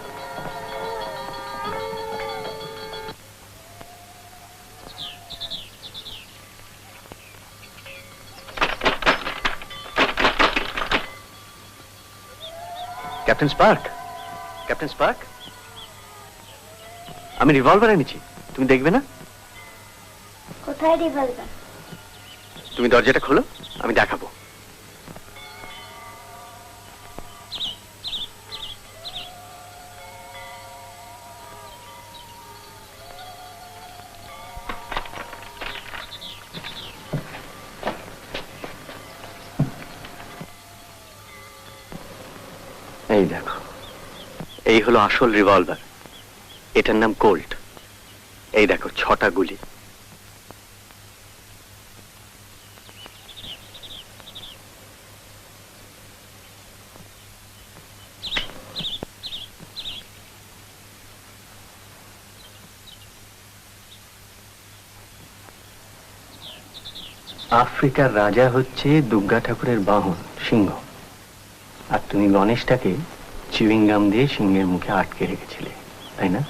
ক্যাপ্টেন স্পার্ক, ক্যাপ্টেন স্পার্ক, আমি রিভলভার এনেছি, তুমি দেখবে না? কোথায় রিভলভার? তুমি দরজাটা খোলো, আমি দেখাবো। এই দেখো, এই হলো আসল রিভলভার। এটার নাম কোল্ট। এই দেখো 6টা গুলি। আফ্রিকার রাজা হচ্ছে দুর্গা ঠাকুরের বাহন সিংহ, আর তুমি গণেশটাকে চিউইংগাম দিয়ে সিংহের মুখে আটকে রেখেছিলে, তাই না?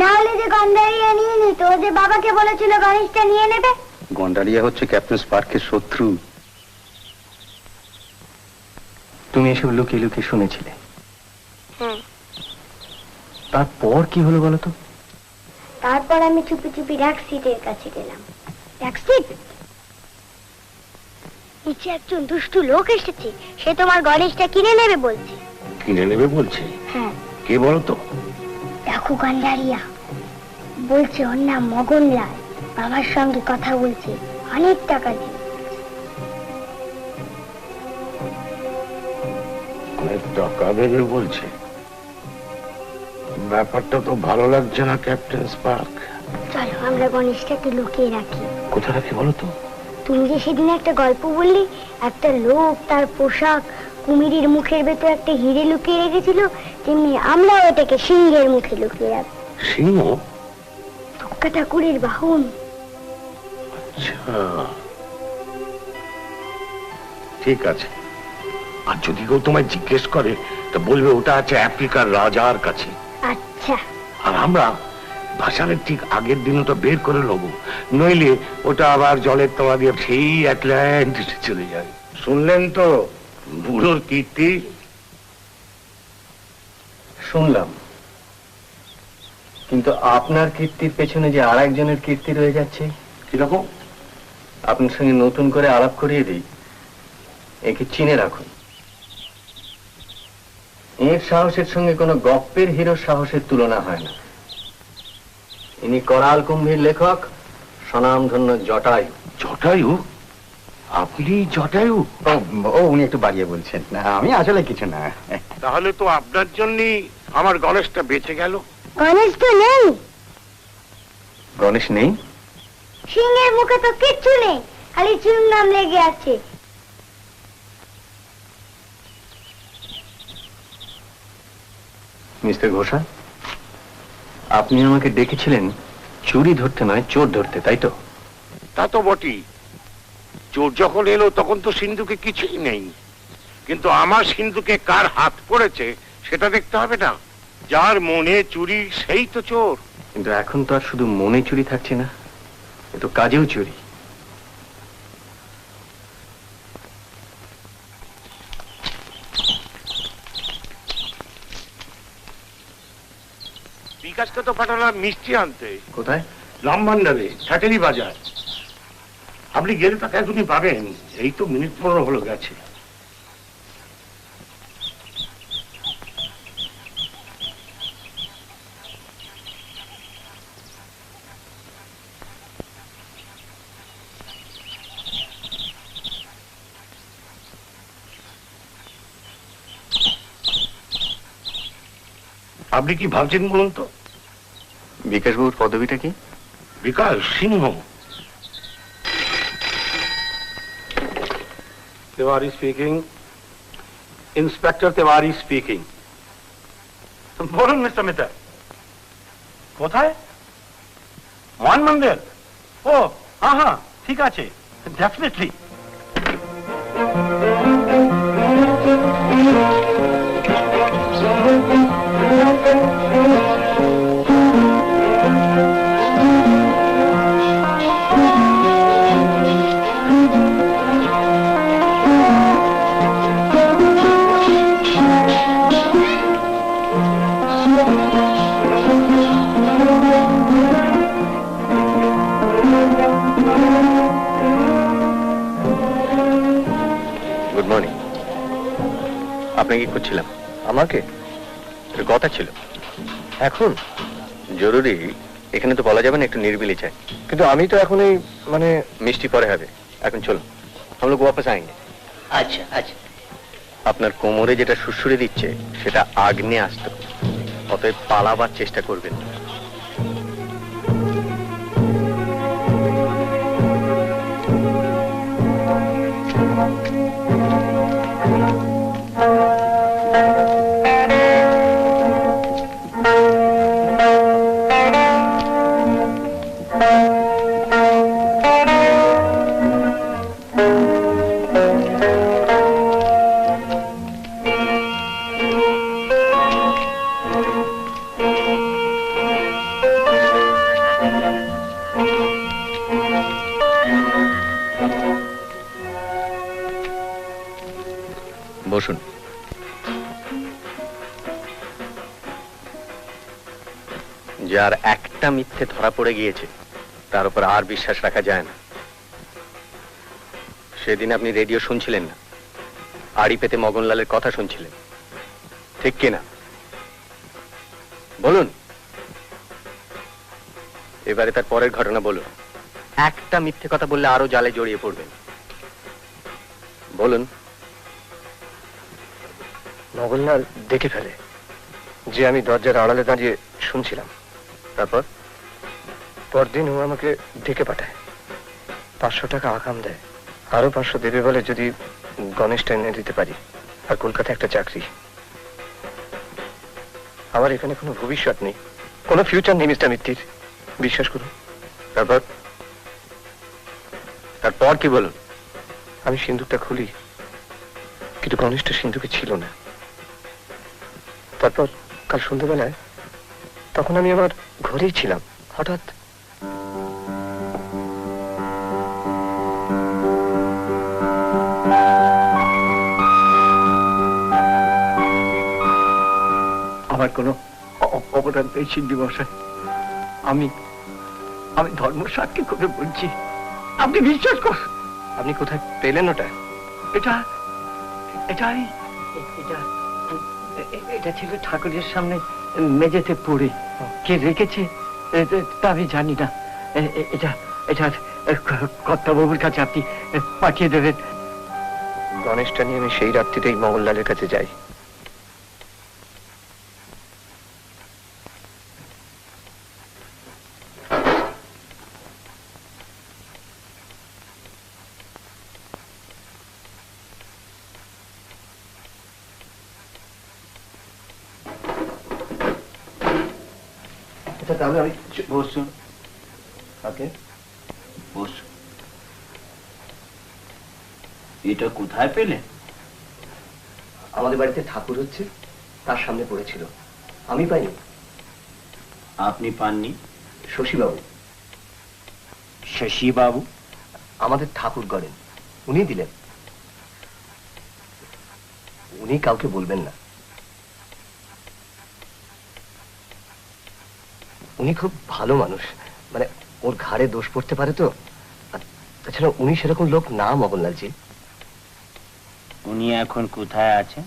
না হলে যে গন্ডারিয়া নিয়ে নিত, ও যে বাবাকে বলেছিল গণেশটা নিয়ে নেবে। গন্ডারিয়া হচ্ছে ক্যাপ্টেন স্পার্কের শত্রু। তুমি এসব লুকিয়ে লুকিয়ে শুনেছিলে? হ্যাঁ, তারপর কি হলো বলো তো? তারপর আমি চুপি চুপি র‍্যাক সিটের কাছে গেলাম। র‍্যাক সিট, নিচে একজন দুষ্টু লোক এসেছে, সে তোমার গণেশটা কিনে নেবে বলছে। কিনে নেবে বলছে? হ্যাঁ। কে বলো তো? ডাকু গান্ডারিয়া বলছে, ওর নাম মগনলাল, বাবার সঙ্গে কথা বলছে, অনেক টাকা দিয়ে। অনেক টাকা দেবে বলছে? ব্যাপারটা তো ভালো লাগছে না ক্যাপ্টেন স্পার্ক। চলো আমরা গণেশটাকে লুকিয়ে রাখি। কোথায় রাখি বলো তো? তুমি যে সেদিন একটা গল্প বললি, একটা লোক তার পোশাক কুমিরের মুখের ভেতর একটা হিরে লুকিয়ে রেখেছিল, তেমনি আমরা ওটাকে সিংহের মুখে লুকিয়ে রাখবো। সিংহ? দুর্গা ঠাকুরের বাহন। আচ্ছা, ঠিক আছে। আর যদি কেউ তোমায় জিজ্ঞেস করে তা বলবে ওটা আছে আফ্রিকার রাজার কাছে। আচ্ছা। আর আমরা ভাষারের ঠিক আগের দিন ওটা বের করে নেবো, নইলে ওটা আবার জলের তলা দিয়ে সেই আটলান্টিসে চলে যায়। শুনলেন তো বুড়োর কীর্তি? শুনলাম, কিন্তু আপনার কীর্তির পেছনে যে আর একজনের কীর্তি রয়ে যাচ্ছে। কিরকম? আপনার সঙ্গে নতুন করে আলাপ করিয়ে দিই, একে চিনে রাখুন। এর সাহসের সঙ্গে কোনো গপ্পের হিরোর সাহসের তুলনা হয় না। ইনি করাল কুম্ভীর লেখক, স্বনামধন্য জটায়ু। জটায়ু? আপনি জটায়ু? ও উনি একটু বাড়িয়ে বলছেন, না আমি আসলে কিছু না। তাহলে তো আপনার জন্যই আমার গণেশটা বেঁচে গেল। গণেশ তো নেই। গণেশ নেই? সিংহের মুখে তো কিচ্ছু নেই, খালি চুনকাম লেগে আছে। মিস্টার ঘোষা, আপনি আমাকে ডেকেছিলেন চুরি ধরতে নয়, চোর ধরতে, তাই তো? তা তো বটেই। চোর যখন এলো তখন তো সিন্ধুকে কিছুই নেই, কিন্তু আমার সিন্ধুকে কার হাত পড়েছে সেটা দেখতে হবে না? যার মনে চুরি সেই তো চোর। কিন্তু এখন তো আর শুধু মনে চুরি থাকছে না, এ তো কাজেও চুরি। বিকাশকে তো পাঠালাম মিষ্টি আনতে। কোথায়? রামভান্ডারে, ঠাটেরি বাজার। আপনি গেলে তাকে এখনই পাবেন। এই তো মিনিট 15 হলো গেছে। আপনি কি ভাবছেন বলুন তো? বিকাশবাবুর পদবিটা কি? Bikash Singha. Tiwari speaking. Inspector Tiwari speaking. বলুন মিস্টার মিত্র, কোথায়? মান মন্দির? ও হ্যাঁ হ্যাঁ, ঠিক আছে, ডেফিনেটলি। Good morning. আপনাকে কি খুঁজছিলাম? আমাকে? একটু কথা ছিল। এখন জরুরি? এখানে তো বলা যাবে না, একটু নির্বিলি চাই। কিন্তু আমি তো এখন এই মানে মিষ্টি পরে হবে, এখন চলুন, हम लोग वापस आएंगे। আচ্ছা আচ্ছা। আপনার কোমরে যেটা সুড়সুড়ে দিচ্ছে সেটা আগ্নে আসতো, অতএব পালাবার চেষ্টা করবেন না। বসুন। যার একটা মিথ্যে ধরা পড়ে গিয়েছে তার উপর আর বিশ্বাস রাখা যায় না। সেদিন আপনি রেডিও শুনছিলেন না, আড়ি পেতে মগনলালের কথা শুনছিলেন, ঠিক কিনা বলুন? এবারে তার পরের ঘটনা বলুন। একটা মিথ্যে কথা বললে আরো জালে জড়িয়ে পড়বেন, বলুন। মগনলাল দেখে ফেলে যে আমি দরজার আড়ালে দাঁড়িয়ে শুনছিলাম। তারপর পরদিন ও আমাকে ডেকে পাঠায়, 500 টাকা আগাম দেয়, আরো 500 দেবে বলে যদি গণেশটা এনে দিতে পারি, আর কলকাতায় একটা চাকরি। আমার এখানে কোনো ভবিষ্যৎ নেই, কোনো ফিউচার নেই মিস্টার মিত্তির, বিশ্বাস করুন। তারপর তারপর কি বলুন? আমি সিন্দুকটা খুলি, কিন্তু গণেশটা সিন্দুকে ছিল না। তারপর কাল সন্ধ্যাবেলায়, তখন আমি আমার ঘরেই ছিলাম, হঠাৎ আমার কোনো অবদান নেই সিন্ধি মশাই। আমি ধর্ম সাক্ষী করে বলছি, আপনি বিশ্বাস করুন। আপনি কোথায় পেলেন ওটা? এটা এটা এটা ছিল ঠাকুরের সামনে মেঝেতে পড়ে, কে রেখেছে তা আমি জানি না। এটা এটা কর্তাবাবুর কাছে আপনি পাঠিয়ে দেবেন। গণেশটা নিয়ে আমি সেই রাত্রিতেই মঙ্গললালের কাছে যাই। তাহলে আমি বসুন। ওকে, বসুন। এটা কোথায় পেলে? আমাদের বাড়িতে ঠাকুর হচ্ছে, তার সামনে পড়েছিল, আমি পাইনি। আপনি পাননি? শশীবাবু। শশীবাবু আমাদের ঠাকুর গড়েন, উনি দিলেন। উনি কাউকে বলবেন না। উনি খুব ভালো মানুষ, মানে ওর ঘাড়ে দোষ পড়তে পারে তো। তাছাড়া উনি সেরকম লোক না মগনলালজি। উনি এখন কোথায় আছেন?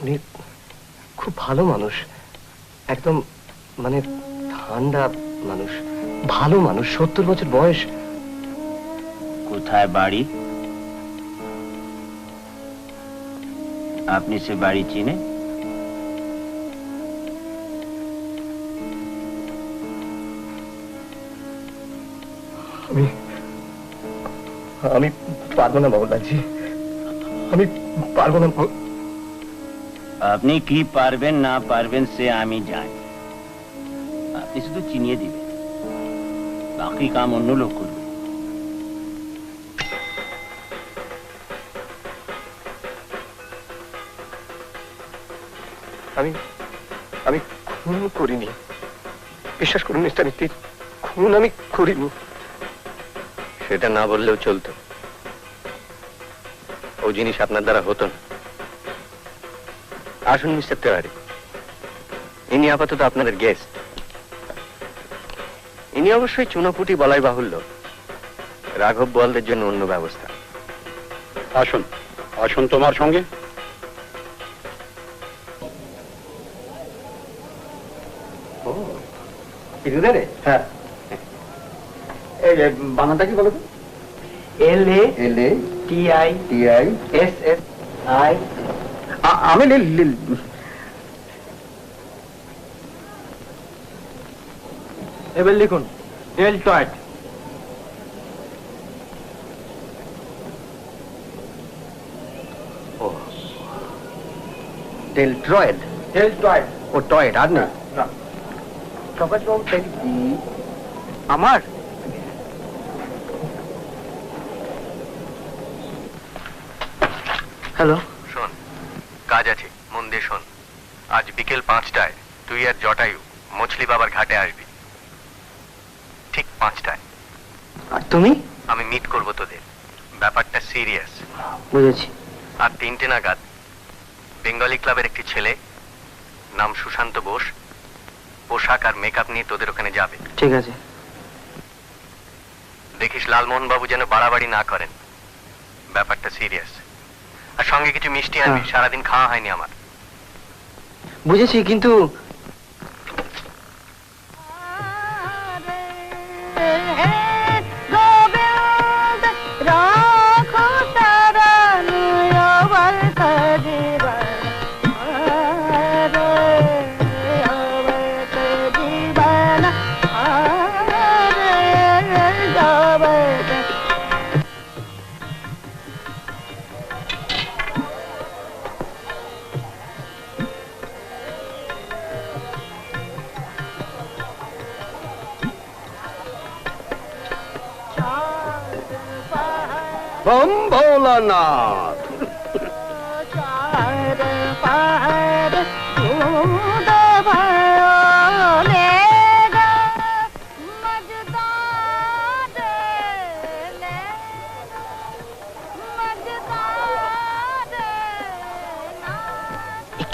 উনি খুব ভালো মানুষ, একদম মানে ঠান্ডা মানুষ, ভালো মানুষ, 70 বছর বয়স। কোথায় বাড়ি? আপনি সে বাড়ি চিনেন? আমি পারবো না মগনলালজি, আমি পারবো না। আপনি কি পারবেন না পারবেন সে আমি জানি, আপনি শুধু চিনিয়ে দিবেন, বাকি কাম অন্য লোক করবে। আমি খুন করিনি, বিশ্বাস করুন মিস্টার মিত্তির, খুন আমি করিনি। সেটা না বললেও চলতো, ও জিনিস আপনার দ্বারা হতো না। আসুন মিস্টার তেওয়ারি, ইনি আপাতত আপনাদের গেস্ট। ইনি অবশ্যই চুনোপুটি বলাই বাহুল্য, রাঘব বোয়ালদের জন্য অন্য ব্যবস্থা। আসুন আসুন তোমার সঙ্গে। হ্যাঁ, বাংলাটা কি বলো তো? LATISSI। আমি এবার লিখুন ডেলটয়েড। ডেলট্রয়েড। ডেলটয়েড ও টয়েড, আর না প্রকাশবাবু আমার হ্যালো। শোন, কাজ আছে, মন দিয়ে শোন। আজ বিকেল 5টায় তুই আর জটায়ু মছলি বাবার ঘাটে আসবি, ঠিক 5টায়। আর তুমি? আমি মিট করব তোদের, ব্যাপারটা সিরিয়াস। বুঝেছি। আর 3টে নাগাদ বেঙ্গলি ক্লাবের একটি ছেলে নাম সুশান্ত বোস, পোশাক আর মেকআপ নিয়ে তোদের ওখানে যাবে। ঠিক আছে। দেখিস লালমোহন বাবু যেন বাড়াবাড়ি না করেন, ব্যাপারটা সিরিয়াস। আর সঙ্গে কিছু মিষ্টি আনবি, সারাদিন খাওয়া হয়নি আমার। বুঝেছি, কিন্তু बम भोलानाथ।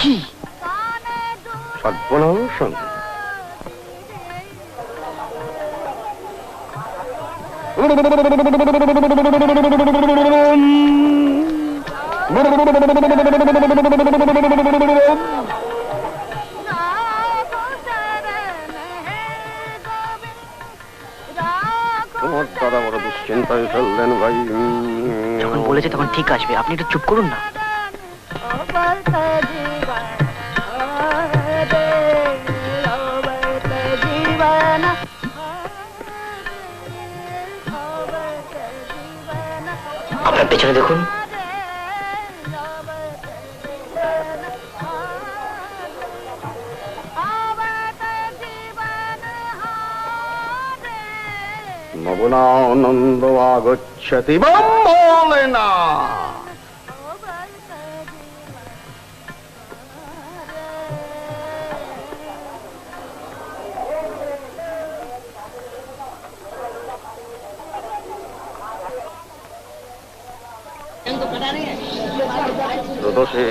কি সর্বনাশ! তোমার দাদা বড় দুশ্চিন্তায় ফেললেন ভাই। যখন বলেছে তখন ঠিক আসবে, আপনি একটু চুপ করুন না। আপনার পেছনে দেখুন। মগুনানন্দ আগচ্ছতি বম ভোলেনা। প্রদোষে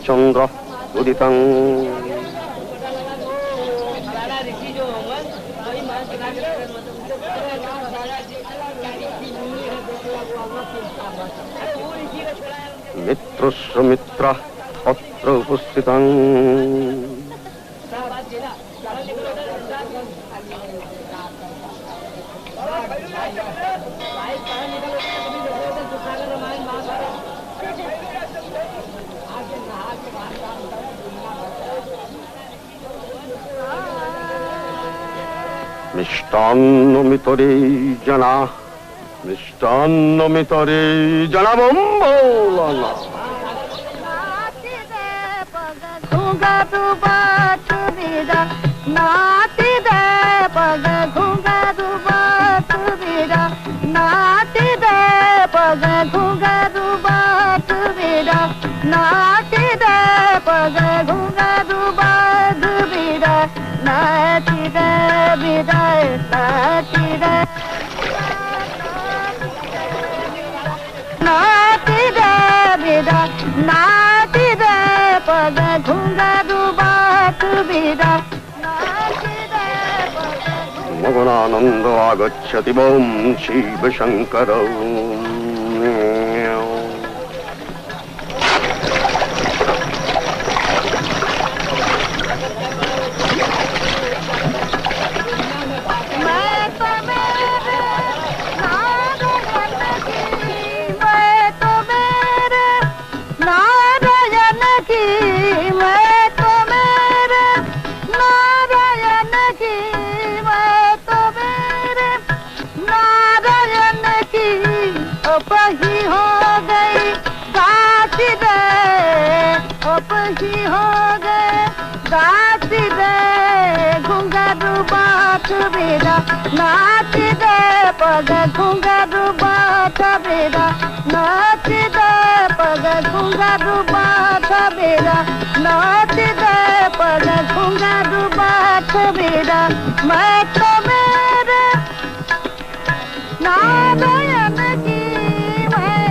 চন্দ্র উদিতং মিত্রস্য মিত্র অত্র উপস্থিতং। মিষ্টান্ন মিতরে জানা, মিষ্টান্ন মিতরে জানা বম ভোলানা। नाती दे पग घुंघरू बात मेरा, नाती दे पग घुंघरू बात मेरा, नाती दे पग घुंघरू बात मेरा, नाती दे विदाय नाती दे, नाती दे विदाय, नाती दे पग घुंघरू बात मेरा। মগনানন্দ আগচ্ছতি বম শিব শঙ্কর। नाच दे पग घुंघरू बात मेरा, नाच दे पग घुंघरू बात मेरा, नाच दे पग घुंघरू बात मेरा। मैं तो मेरे नारायण की मैं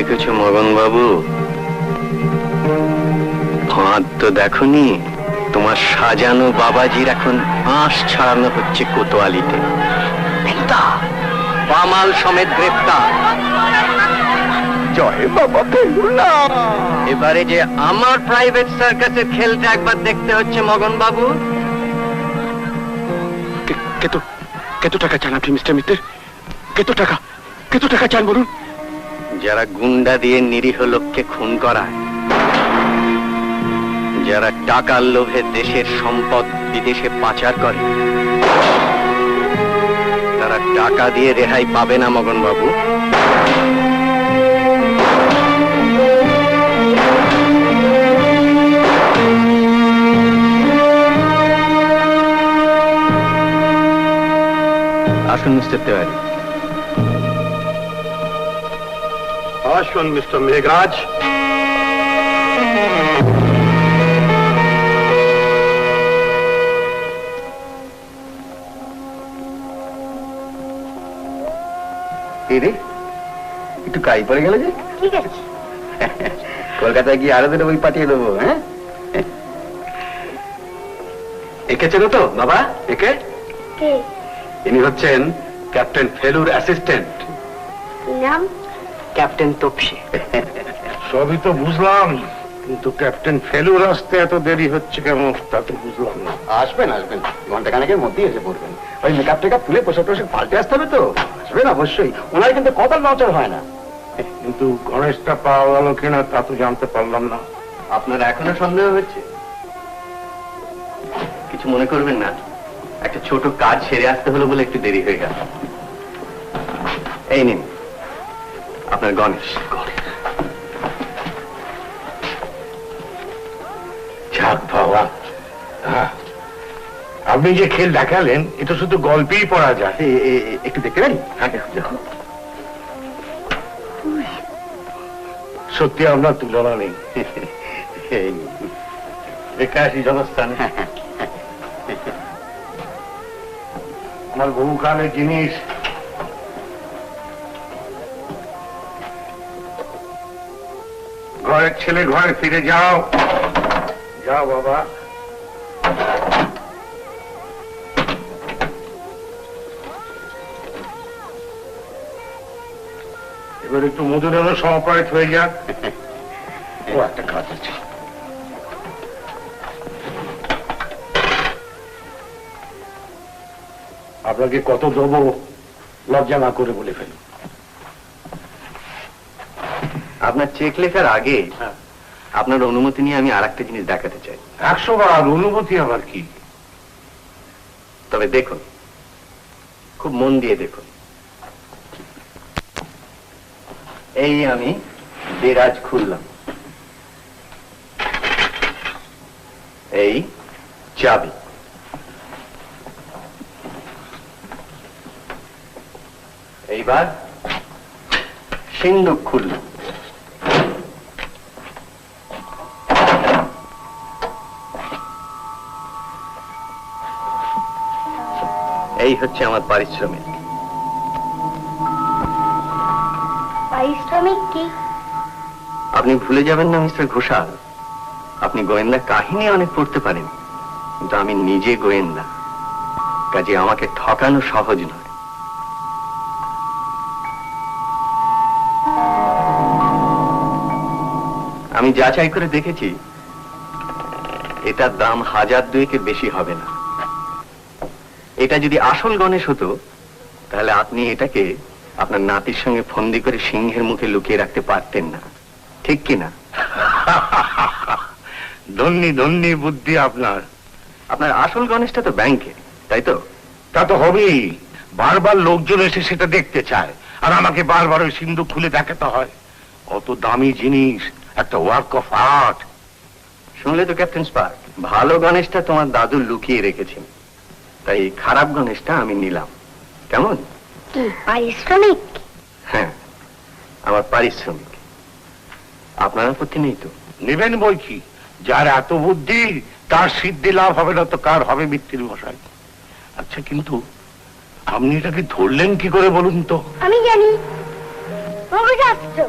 দেখেছো মগন বাবু? ফাঁদ তো দেখনি। তোমার সাজানো বাবাজির এখন আঁশ ছাড়ানো হচ্ছে কোতোয়ালিতে। বামাল সমেত গ্রেপ্তার। জয় বাবা ফেলুনা। এবারে যে আমার প্রাইভেট সার্কাসের খেলটা একবার দেখতে হচ্ছে মগন বাবু। কত টাকা চান আপনি মিস্টার মিত্র? কত টাকা চান বলুন? যারা গুন্ডা দিয়ে নিরীহ লোককে খুন করায়, যারা টাকার লোভে দেশের সম্পদ বিদেশে পাচার করে, তারা টাকা দিয়ে রেহাই পাবে না মগন বাবু। আসুন মিস্টার তেওয়ারি। আসুন মিস্টার মেঘরাজ। একটু কাই পড়ে গেল যে। ঠিক আছে, কলকাতায় গিয়ে আরো দুটো বই পাঠিয়ে দেবো। হ্যাঁ, একে চেনো তো বাবা? একে? কে? ইনি হচ্ছেন ক্যাপ্টেন ফেলুর অ্যাসিস্ট্যান্ট। নাম? ক্যাপ্টেন তপসি। সবই তো বুঝলাম, কিন্তু ক্যাপ্টেন ফেলুর আসতে এত দেরি হচ্ছে কেন তা তো বুঝলাম না। আসবেন ঘন্টা খানেকের মধ্যেই এসে পড়বেন। ওই মেকআপ টেকআপ তুলে পোশাক টোশাক পাল্টে আসতে হবে তো। আসবেন অবশ্যই। ওনার কিন্তু কপাল নচর হয় না। কিন্তু গণেশটা পাওয়া গেল কিনা তা তো জানতে পারলাম না। আপনার এখনো সন্দেহ হচ্ছে? কিছু মনে করবেন না, একটা ছোট কাজ সেরে আসতে হলো বলে একটু দেরি হয়ে গেল। এই নিন আপনার গণেশ। যাক বাবা, আপনি যে খেল দেখালেন এটা শুধু গল্পেই পড়া যায়। একটু দেখতে পারি? দেখো, সত্যি আপনার তুলনা নেই। দেখে আসি জনস্থান। আমার বহুকালের জিনিস। ঘরের ছেলে ঘরে ফিরে যাও। যাও বাবা। এবার একটু মধুরেরও সমপায়িত হয়ে যাক। ও একটা কাজ আছে। আপনাকে কত দেবো লজ্জা না করে বলে ফেলুন। আপনার চেক লেখার আগে আপনার অনুমতি নিয়ে আমি আর একটা জিনিস দেখাতে চাই। 100 বার অনুমতি আবার কি? তবে দেখুন, খুব মন দিয়ে দেখুন। এই আমি দেরাজ খুললাম, এই চাবি। এইবার সিন্দুক খুললাম, এই হচ্ছে আমার পারিশ্রমিক। পারিশ্রমিক কি? আপনি ভুলে যাবেন না মিস্টার ঘোষাল, আপনি গোয়েন্দা কাহিনী অনেক পড়তে পারেন, কিন্তু আমি নিজে গোয়েন্দা, কাজে আমাকে ঠকানো সহজ নয়। আমি যাচাই করে দেখেছি, এটার দাম 1000-2 বেশি হবে না। এটা যদি আসল গণেশ হতো, তাহলে আপনি এটাকে আপনার নাতির সঙ্গে ফন্দি করে সিংহের মুখে লুকিয়ে রাখতে পারতেন না, ঠিক কিনা? ধন্যী ধন্যী বুদ্ধি আপনার। আপনার আসল গণেশটা তো ব্যাংকে, তাই তো? তা তো হবেই। বারবার লোকজন এসে সেটা দেখতে চায়, আর আমাকে বারবার ওই সিন্ধুক খুলে দেখাতে হয়। অত দামি জিনিস, একটা ওয়ার্ক অফ আর্ট। শুনলে তো ক্যাপ্টেন স্পার্ক, ভালো গণেশটা তোমার দাদু লুকিয়ে রেখেছেন, তাই খারাপ গণেশটা আমি নিলাম। কেমন? কি পারিশ্রমিক? হ্যাঁ, আমার পারিশ্রমিক। আপনার আপত্তি নেই তো? নেবেন বই কি? যার এত বুদ্ধি তার সিদ্ধি লাভ হবে না তো কার হবে মিত্তির মশাই? আচ্ছা, কিন্তু আপনি এটাকে ধরলেন কি করে বলুন তো? আমি জানি, মগজ আসতো।